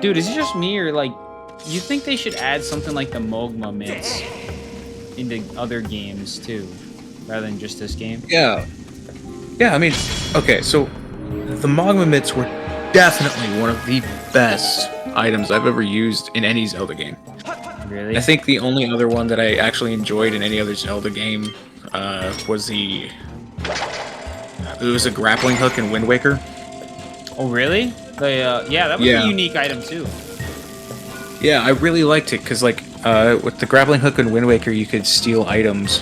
Dude, is it just me, or like, you think they should add something like the Mogma mitts into other games too, rather than just this game? Yeah. Yeah, I mean, okay, so the Mogma mitts were definitely one of the best items I've ever used in any Zelda game. Really? I think the only other one that I actually enjoyed in any other Zelda game was it was a grappling hook in Wind Waker. Oh, really? Yeah, that was a unique item too. Yeah, I really liked it because, like, with the grappling hook in Wind Waker, you could steal items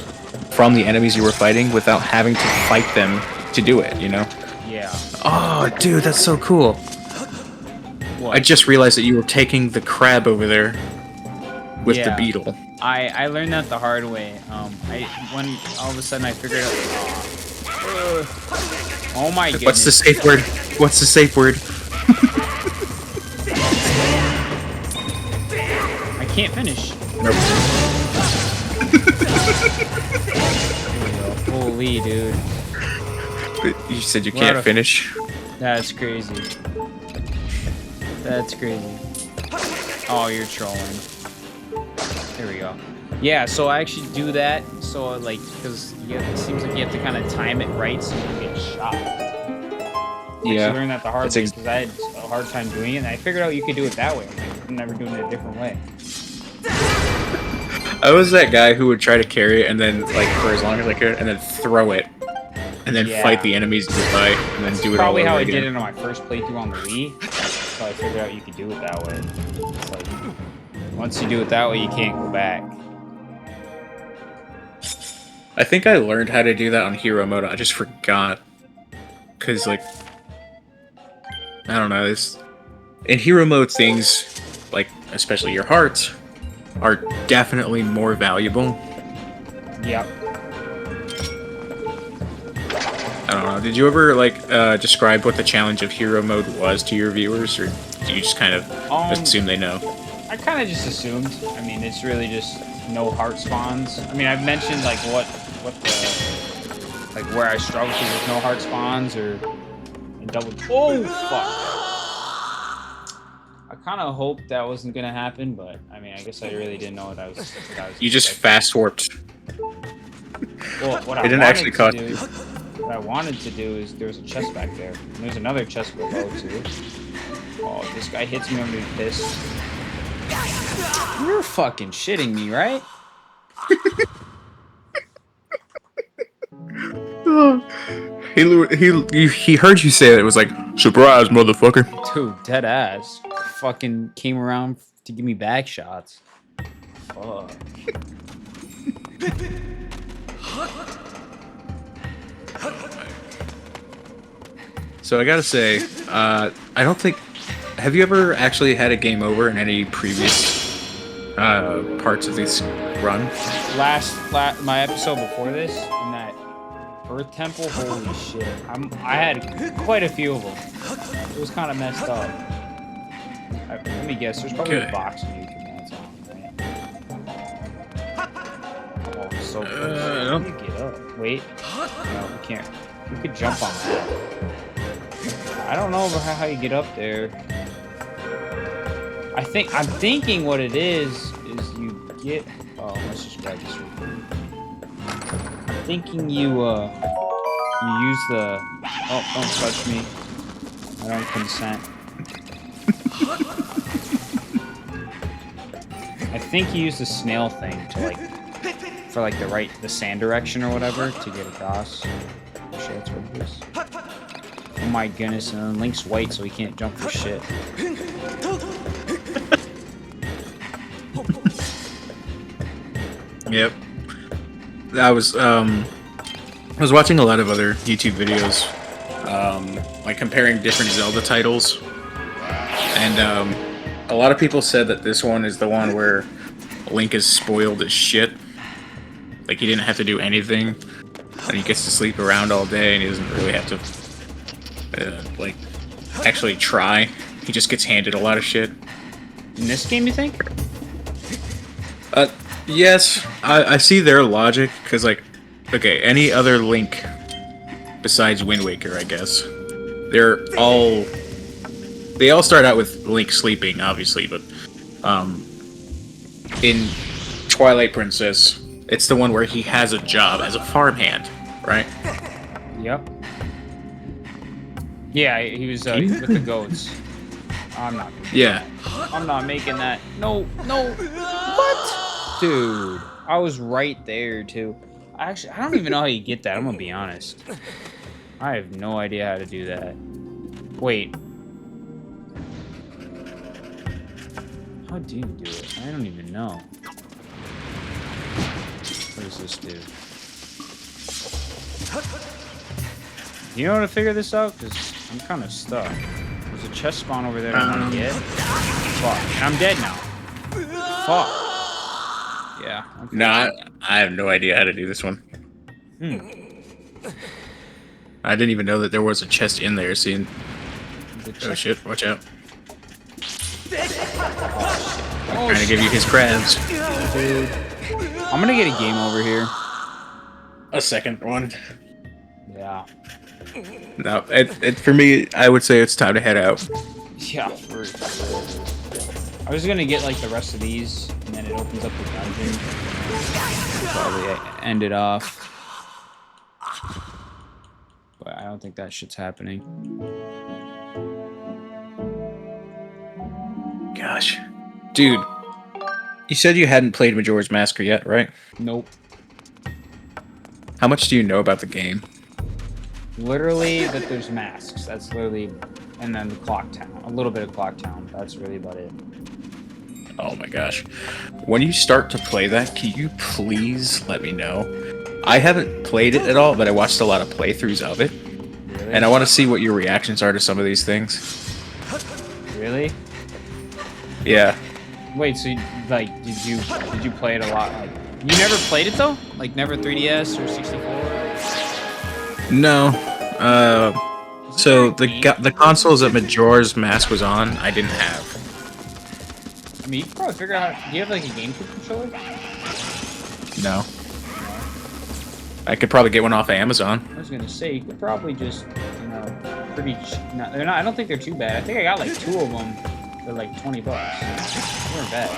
from the enemies you were fighting without having to fight them to do it, you know? Yeah. Oh, dude, that's so cool. What? I just realized that you were taking the crab over there with the beetle. I learned that the hard way. When all of a sudden I figured out. Oh my goodness. What's the safe word? What's the safe word? I can't finish. Nope. Holy dude. You said you can't finish? That's crazy. That's crazy. Oh, you're trolling. There we go. Yeah, so I actually do that. So like, because it seems like you have to kind of time it right so you don't get shot. I learned that the hard way because I had a hard time doing it, and I figured out you could do it that way. I'm never doing it a different way. I was that guy who would try to carry it and then, like, for as long as I could, and then throw it, and then fight the enemies nearby, and then do it all over again. Probably how I did it on my first playthrough on the Wii. So I figured out you could do it that way. It's like, once you do it that way, you can't go back. I think I learned how to do that on Hero Mode. I just forgot. Because, like, I don't know. In Hero Mode, things, like, especially your hearts, are definitely more valuable. Yep. I don't know. Did you ever, like, describe what the challenge of Hero Mode was to your viewers? Or do you just kind of assume they know? I kind of just assumed. I mean, it's really just no heart spawns. I mean, I've mentioned, like, what the... Like, where I struggle because there's no heart spawns or... double... Oh, fuck! I kind of hoped that wasn't going to happen, but, I mean, I guess I really didn't know what I was You just fast-warped. Well, what I wanted to do is there was a chest back there. And there's another chest below, too. Oh, if this guy hits me, I'm going to be pissed. You're fucking shitting me, right? He heard you say it. It was like, surprise, motherfucker. Dude, dead ass. Fucking came around to give me back shots. Fuck. So I gotta say, I don't think... Have you ever actually had a game over in any previous parts of this run? My episode before this, in that Earth Temple, holy shit. I had quite a few of them. It was kind of messed up. Let me guess, there's probably a box you can dance on, right? Oh, I'm so close. How do you get up? Wait. No, you can't. You could jump on that. I don't know how you get up there. I'm thinking what it is you get... Oh, let's just grab this real quick. I'm thinking you use the... Oh, don't touch me. I don't consent. I think you use the snail thing to, like... For, like, the sand direction or whatever to get across. Oh, shit, that's what it is. Oh my goodness, and then Link's white so he can't jump for shit. Yep. I was watching a lot of other YouTube videos, like comparing different Zelda titles, and a lot of people said that this one is the one where Link is spoiled as shit. Like, he didn't have to do anything, and he gets to sleep around all day, and he doesn't really have to, like, actually try. He just gets handed a lot of shit. In this game, you think? Yes, I see their logic, because, like, okay, any other Link besides Wind Waker, I guess, they all start out with Link sleeping, obviously, but, in Twilight Princess, it's the one where he has a job as a farmhand, right? Yep. Yeah, he was with the goats. I'm not. Yeah. I'm not making that. No. What? Dude, I was right there, too. I don't even know how you get that. I'm gonna be honest. I have no idea how to do that. Wait. How do you do it? I don't even know. What does this do? You know how to figure this out? Because I'm kind of stuck. There's a chest spawn over there I want to get. Fuck. And I'm dead now. Fuck. Yeah. Okay. Nah, I have no idea how to do this one. I didn't even know that there was a chest in there, seeing... Oh shit, watch out. Trying to give you his crabs. Dude. I'm gonna get a game over here. A second one. Yeah. No, for me, I would say it's time to head out. Yeah, for I was gonna get like the rest of these, and then it opens up the dungeon. Probably end it off. But I don't think that shit's happening. Gosh. Dude, you said you hadn't played Majora's Mask yet, right? Nope. How much do you know about the game? Literally that there's masks. That's literally, and then the Clock Town. A little bit of Clock Town. That's really about it. Oh my gosh. When you start to play that, can you please let me know? I haven't played it at all, but I watched a lot of playthroughs of it. Really? And I want to see what your reactions are to some of these things. Really? Yeah. Wait, so like, did you play it a lot? Like, you never played it though? Like, never 3DS or 64? No. So the consoles that Majora's Mask was on, I didn't have. I mean, you could probably figure out. Do you have like a GameCube controller? No. I could probably get one off of Amazon. I was gonna say you could probably just, pretty. They're not. I don't think they're too bad. I think I got like 2 of them for like $20. They weren't bad.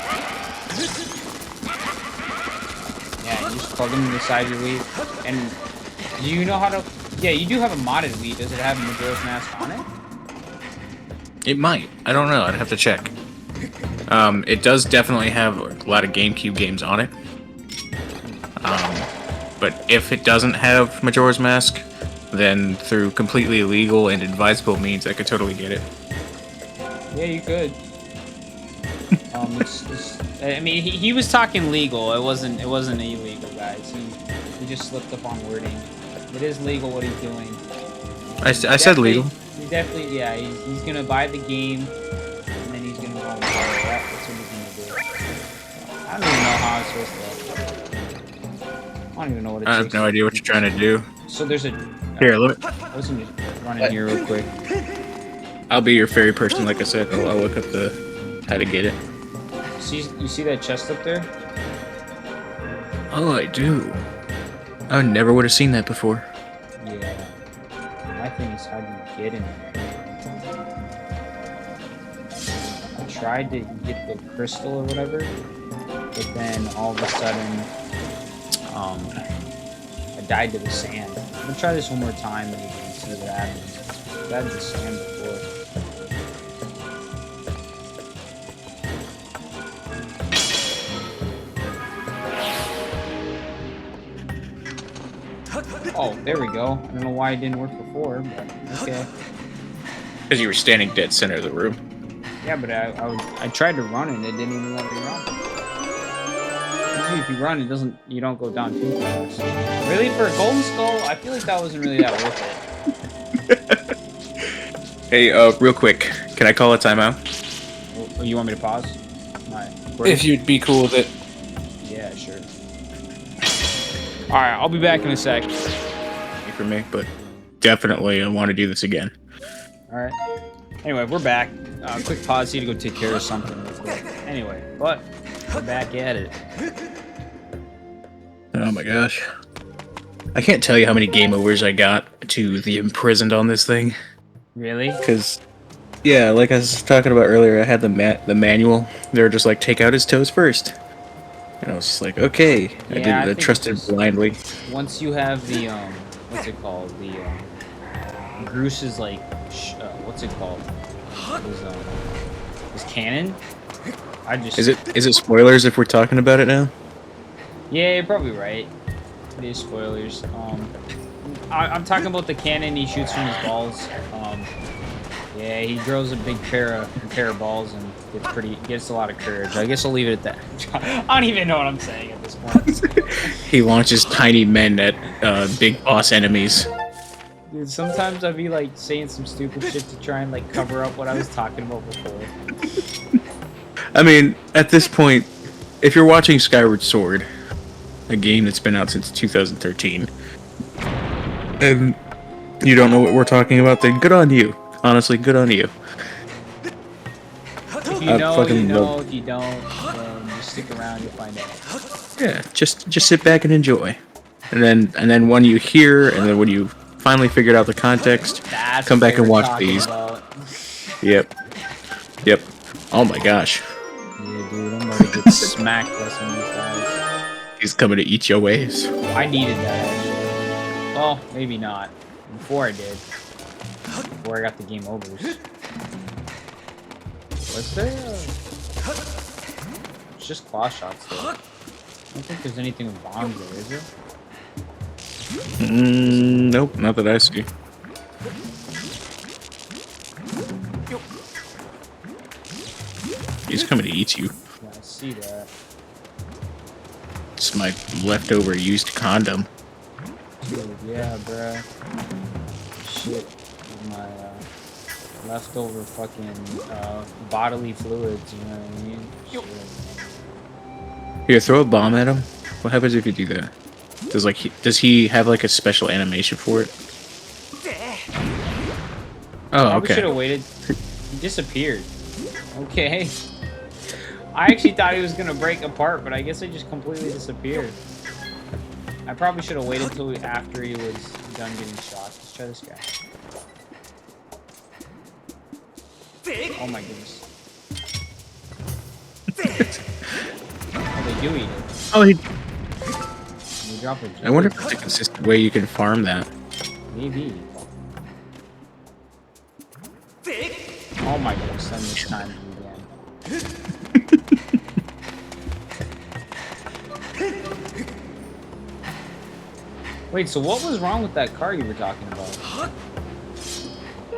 Yeah, you just plug them in the side of your Wii. And do you know how to? Yeah, you do have a modded Wii. Does it have Majora's Mask on it? It might. I don't know. I'd have to check. It does definitely have a lot of GameCube games on it. But if it doesn't have Majora's Mask, then through completely legal and advisable means, I could totally get it. Yeah, you could. I mean, he was talking legal. It wasn't illegal, guys. He just slipped up on wording. It is legal what he's doing. I said legal. He definitely, yeah. He's gonna buy the game, and then he's gonna go and play it. That's what he's gonna do. I don't even know how it's supposed to. I don't even know what it is. I have no idea what you're trying to do. So there's a. Here, let me. I was gonna just run in here real quick. I'll be your fairy person, like I said. I'll look up how to get it. You see that chest up there? Oh, I do. I never would have seen that before. Yeah. My thing is, how do you get in there? I tried to get the crystal or whatever, but then all of a sudden, I died to the sand. I'm gonna try this one more time and see what happens. I died to the sand before. Oh, there we go. I don't know why it didn't work before, but okay. Because you were standing dead center of the room. Yeah, but I tried to run and it didn't even let me run. Usually if you run, you don't go down too fast. Really, for a golden skull, I feel like that wasn't really that worth it. Hey, real quick, can I call a timeout? Oh, you want me to pause? If you'd be cool with it. Yeah, sure. Alright, I'll be back in a sec. For me, but definitely I want to do this again. Alright. Anyway, we're back. Quick pause here to go take care of something real quick. Anyway, but we're back at it. Oh my gosh. I can't tell you how many game overs I got to the imprisoned on this thing. Really? Because, yeah, like I was talking about earlier, I had the manual. They were just like, take out his toes first. And I was just like, okay. Yeah, I trusted blindly. Once you have the, what's it called? The, Bruce's, like, what's it called? His cannon? Is it spoilers if we're talking about it now? Yeah, you're probably right. It is spoilers. I'm talking about the cannon he shoots from his balls. Yeah, he grows a big pair of balls and gets a lot of courage. I guess I'll leave it at that. I don't even know what I'm saying at this point. He launches tiny men at big boss enemies. Dude, sometimes I'd be like saying some stupid shit to try and like cover up what I was talking about before. I mean, at this point, if you're watching Skyward Sword, a game that's been out since 2013, and you don't know what we're talking about, then good on you. Honestly, good on you. If you know, you know. If you don't, then just stick around, you'll find out. Yeah, just sit back and enjoy. And then when you hear, and then when you finally figured out the context, come back and watch these. Yep. Oh my gosh. Yeah, dude, I'm ready to get smacked by some of these guys. He's coming to eat your ways. I needed that, actually. Well, maybe not. Before I did. Before I got the game overs. Was there It's just claw shots, though. I don't think there's anything with bombs there, is there? Nope, not that I see. He's coming to eat you. Yeah, I see that. It's my leftover used condom. Dude, yeah, bruh. Shit. My, leftover fucking, bodily fluids, you know what I mean? Shit. Here, throw a bomb at him. What happens if you do that? Does he have like a special animation for it? Oh, Probably should okay. have waited. He disappeared. Okay. I actually thought he was gonna break apart, but I guess it just completely disappeared. I probably should have waited till after he was done getting shot. Let's try this guy. Oh my goodness. Oh, they do eat it. Oh, he. They drop it. I wonder if there's a consistent way you can farm that. Maybe. Oh my goodness, then this time again. Wait, so what was wrong with that car you were talking about?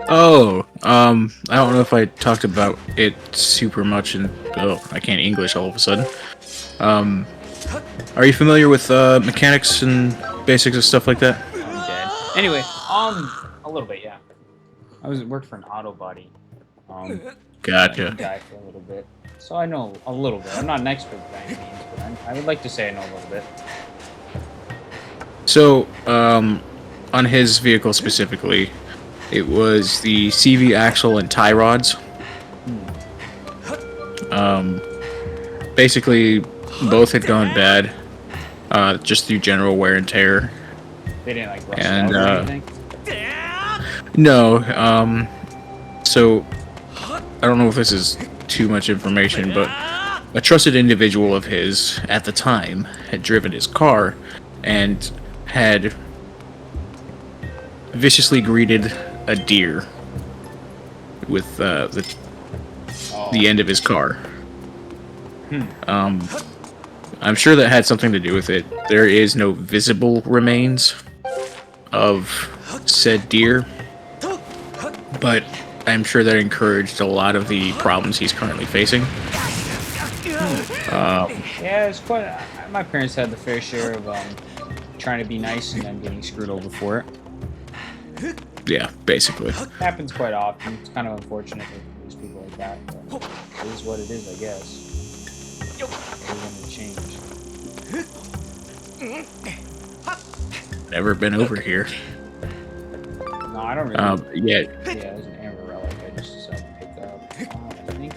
Oh, I don't know if I talked about it super much, and I can't English all of a sudden. Are you familiar with mechanics and basics of stuff like that? I'm dead. Anyway, a little bit, yeah. I worked for an auto body. Gotcha. Guy for a little bit, so I know a little bit. I'm not an expert by any means, but I would like to say I know a little bit. So, on his vehicle specifically, it was the CV axle and tie rods. Basically, both had gone bad, just through general wear and tear. They didn't like rust And, out or anything. No, so, I don't know if this is too much information, but a trusted individual of his, at the time, had driven his car and had viciously greeted a deer with the end of his car. I'm sure that had something to do with it. There is no visible remains of said deer, but I'm sure that encouraged a lot of the problems he's currently facing. Yeah, it's quite. My parents had the fair share of trying to be nice and then getting screwed over for it. Yeah, basically. Happens quite often. It's kind of unfortunate that there's people like that, but it is what it is, I guess. It doesn't change. Never been over here. No, I don't really. Yeah. Yeah, there's an amber relic I just decided to pick up. I think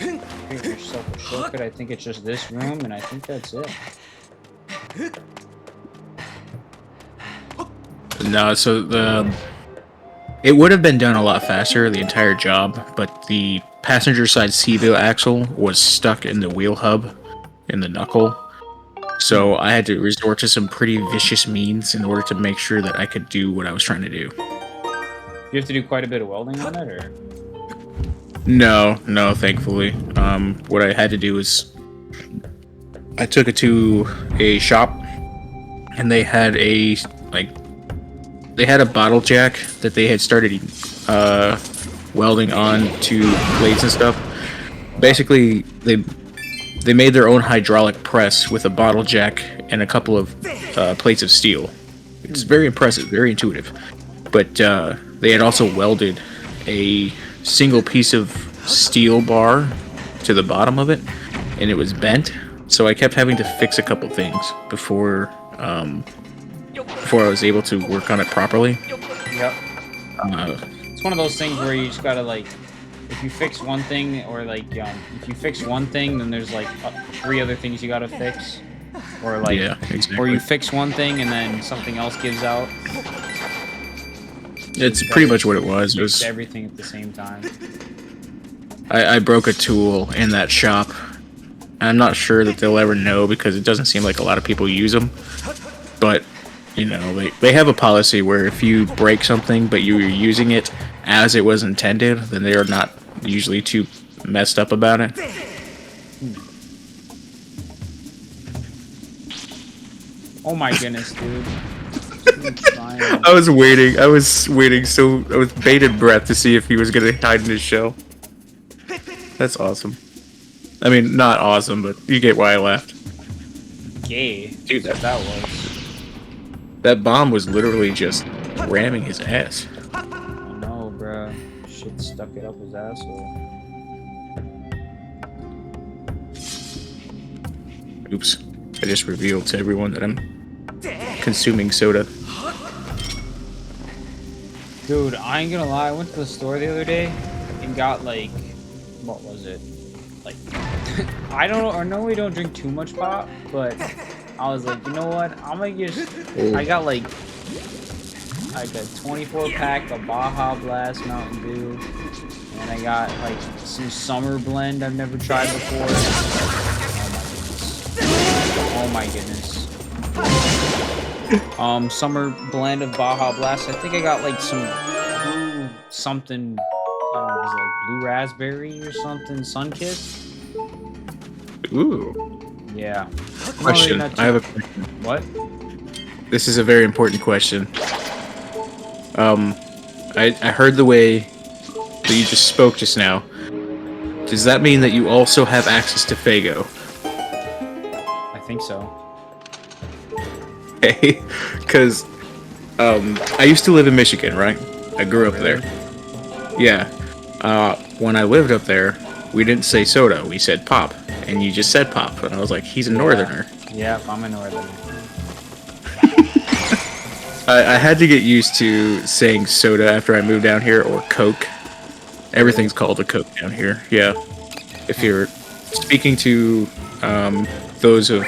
create yourself a shortcut. I think it's just this room, and I think that's it. No, so it would have been done a lot faster, the entire job, but the passenger side CV axle was stuck in the wheel hub in the knuckle. So I had to resort to some pretty vicious means in order to make sure that I could do what I was trying to do. You have to do quite a bit of welding on it, or? No, thankfully. What I had to do is I took it to a shop, and they had a bottle jack that they had started welding on to plates and stuff. Basically, they made their own hydraulic press with a bottle jack and a couple of plates of steel. It's very impressive, very intuitive. But they had also welded a single piece of steel bar to the bottom of it, and it was bent. So I kept having to fix a couple things before I was able to work on it properly. Yep. It's one of those things where you just gotta, like, if you fix one thing, or like, if you fix one thing, then there's like 3 other things you gotta fix, or like, Yeah, exactly. or you fix one thing and then something else gives out. It's pretty much what it was. It Fix was everything at the same time. I broke a tool in that shop I'm not sure that they'll ever know because it doesn't seem like a lot of people use them. But, you know, they have a policy where if you break something but you're using it as it was intended, then they're not usually too messed up about it. Oh my goodness, dude. I was waiting. I was bated breath to see if he was gonna hide in his shell. That's awesome. I mean, not awesome, but you get why I laughed. Gay. Dude, That was. that bomb was literally just ramming his ass. I know, bruh. Shit stuck it up his asshole. Oops. I just revealed to everyone that I'm consuming soda. Dude, I ain't gonna lie. I went to the store the other day and got like, what was it? Like, I know we don't drink too much pop, but I was like, you know what? I'm gonna just. I got like a 24 pack of Baja Blast Mountain Dew, and I got like some summer blend I've never tried before. Oh my goodness. Summer blend of Baja Blast. I think I got like some blue something. Was it like blue raspberry or something? Sunkissed. Ooh. Yeah. Question. Not I have a question. What? This is a very important question. I heard the way that you just spoke just now. Does that mean that you also have access to Fago? I think so. Okay, because I used to live in Michigan, right? I grew up there. Yeah. When I lived up there, we didn't say soda, we said pop, and you just said pop, and I was like, he's a northerner. Yeah, I'm a northerner. I had to get used to saying soda after I moved down here, or Coke. Everything's called a Coke down here. Yeah. If you're speaking to those of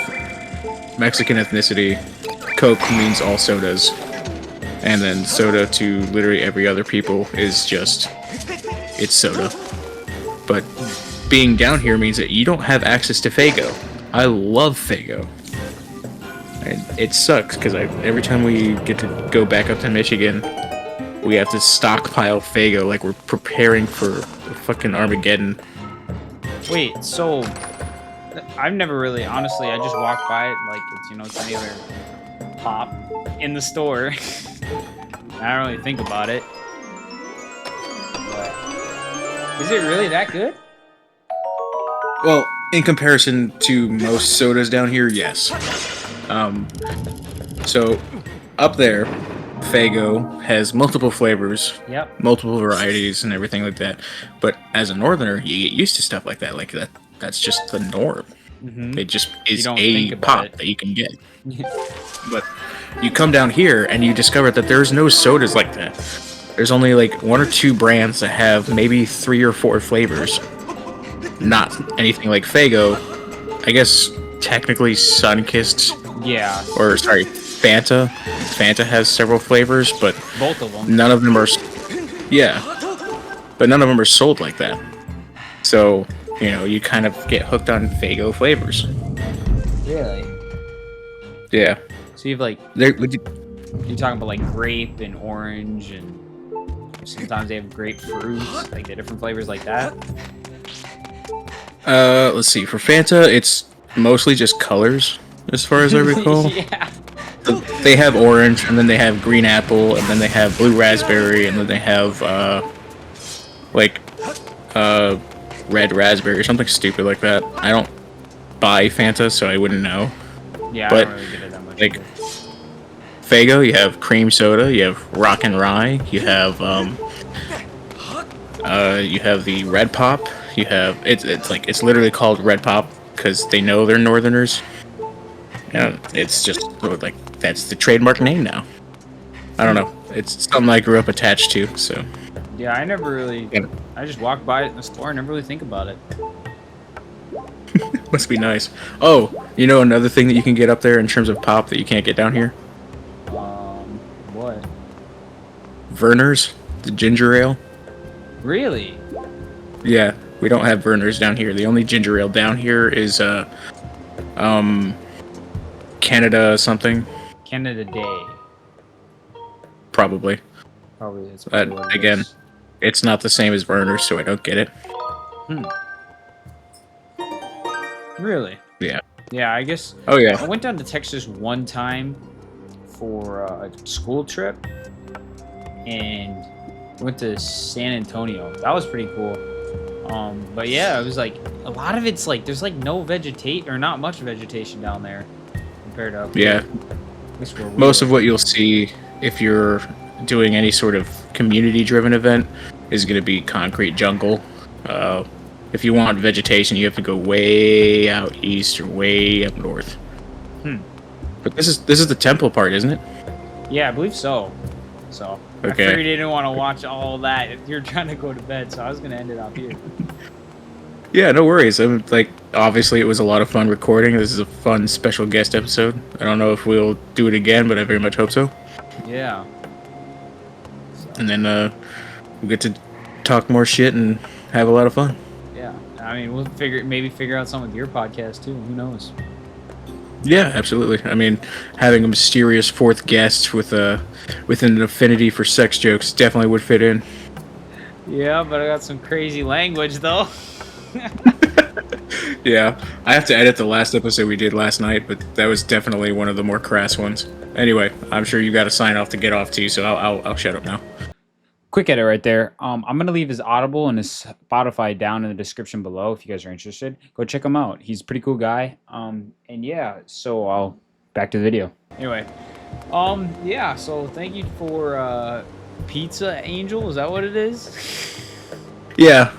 Mexican ethnicity, Coke means all sodas. And then soda to literally every other people is just, it's soda. But being down here means that you don't have access to Fago. I love Fago. And it sucks because every time we get to go back up to Michigan, we have to stockpile Fago like we're preparing for fucking Armageddon. Wait, so I've never really, honestly, I just walked by it like it's any other pop in the store. I don't really think about it. But is it really that good? Well, in comparison to most sodas down here, yes. So up there, Fago has multiple flavors, Yep. multiple varieties, and everything like that. But as a northerner, you get used to stuff like that. Like that's just the norm. Mm-hmm. It just is don't a think about pop it. that you can get. But you come down here and you discover that there's no sodas like that. There's only like 1 or 2 brands that have maybe 3 or 4 flavors. Not anything like Fago. I guess technically Sunkissed, Yeah, or sorry, Fanta. Fanta has several flavors, but both of them. none of them are. Yeah, but none of them are sold like that. So you kind of get hooked on Fago flavors. Really? Yeah. So you've like, There, you're talking about like grape and orange, and sometimes they have grapefruit, like the different flavors like that. let's see. For Fanta, it's mostly just colors, as far as I recall. Yeah. They have orange, and then they have green apple, and then they have blue raspberry, and then they have red raspberry or something stupid like that. I don't buy Fanta, so I wouldn't know. Yeah, But, I don't really get it that much. like, either. Fago, you have cream soda, you have rock and rye, you have the red pop. You have it's literally called red pop because they know they're northerners. And it's just like that's the trademark name now. I don't know. It's something I grew up attached to. So Yeah, I never really. Yeah. I just walk by it in the store and never really think about it. must be nice. Oh, another thing that you can get up there in terms of pop that you can't get down here. What? Verner's, the ginger ale. Really? Yeah, We don't have Vernors down here. The only ginger ale down here is Canada something. Canada Day. Probably. Probably that's But probably what it again, is. it's not the same as Vernors, so I don't get it. Really? Yeah. Yeah, I guess. Oh I yeah. went down to Texas one time for a school trip, and went to San Antonio. That was pretty cool. But yeah, it was like a lot of it's like there's like no vegetation or not much vegetation down there compared to up Yeah. here, at least where we Most live. of what you'll see if you're doing any sort of community-driven event is going to be concrete jungle. If you want vegetation, you have to go way out east or way up north. But this is the temple part, isn't it? Yeah, I believe so. So I Okay. figured you didn't want to watch all that if you're trying to go to bed, so I was gonna end it off here. Yeah, no worries. I'm like, obviously, it was a lot of fun recording. This is a fun special guest episode. I don't know if we'll do it again, but I very much hope so. Yeah. And then we'll get to talk more shit and have a lot of fun. Yeah. I mean, we'll maybe figure out some with your podcast too. Who knows? Yeah, absolutely. I mean, having a mysterious fourth guest with an affinity for sex jokes definitely would fit in. Yeah, but I got some crazy language though. Yeah, I have to edit the last episode we did last night, but that was definitely one of the more crass ones. Anyway, I'm sure you got to sign off to get off too, so I'll shut up now. Quick edit right there. I'm gonna leave his Audible and his Spotify down in the description below if you guys are interested. Go check him out. He's a pretty cool guy. And yeah, so I'll back to the video. Anyway, yeah. So thank you for Pizza Angel. Is that what it is? Yeah,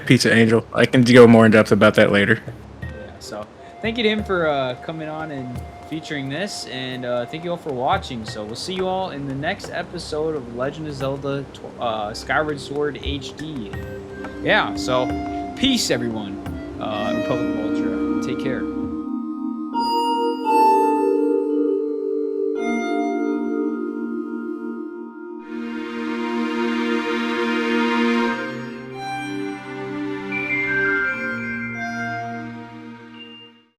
Pizza Angel. I can go more in depth about that later. Yeah. So thank you to him for coming on and featuring this, and thank you all for watching. So we'll see you all in the next episode of Legend of Zelda Skyward Sword HD. Yeah, so peace everyone. Republic Culture.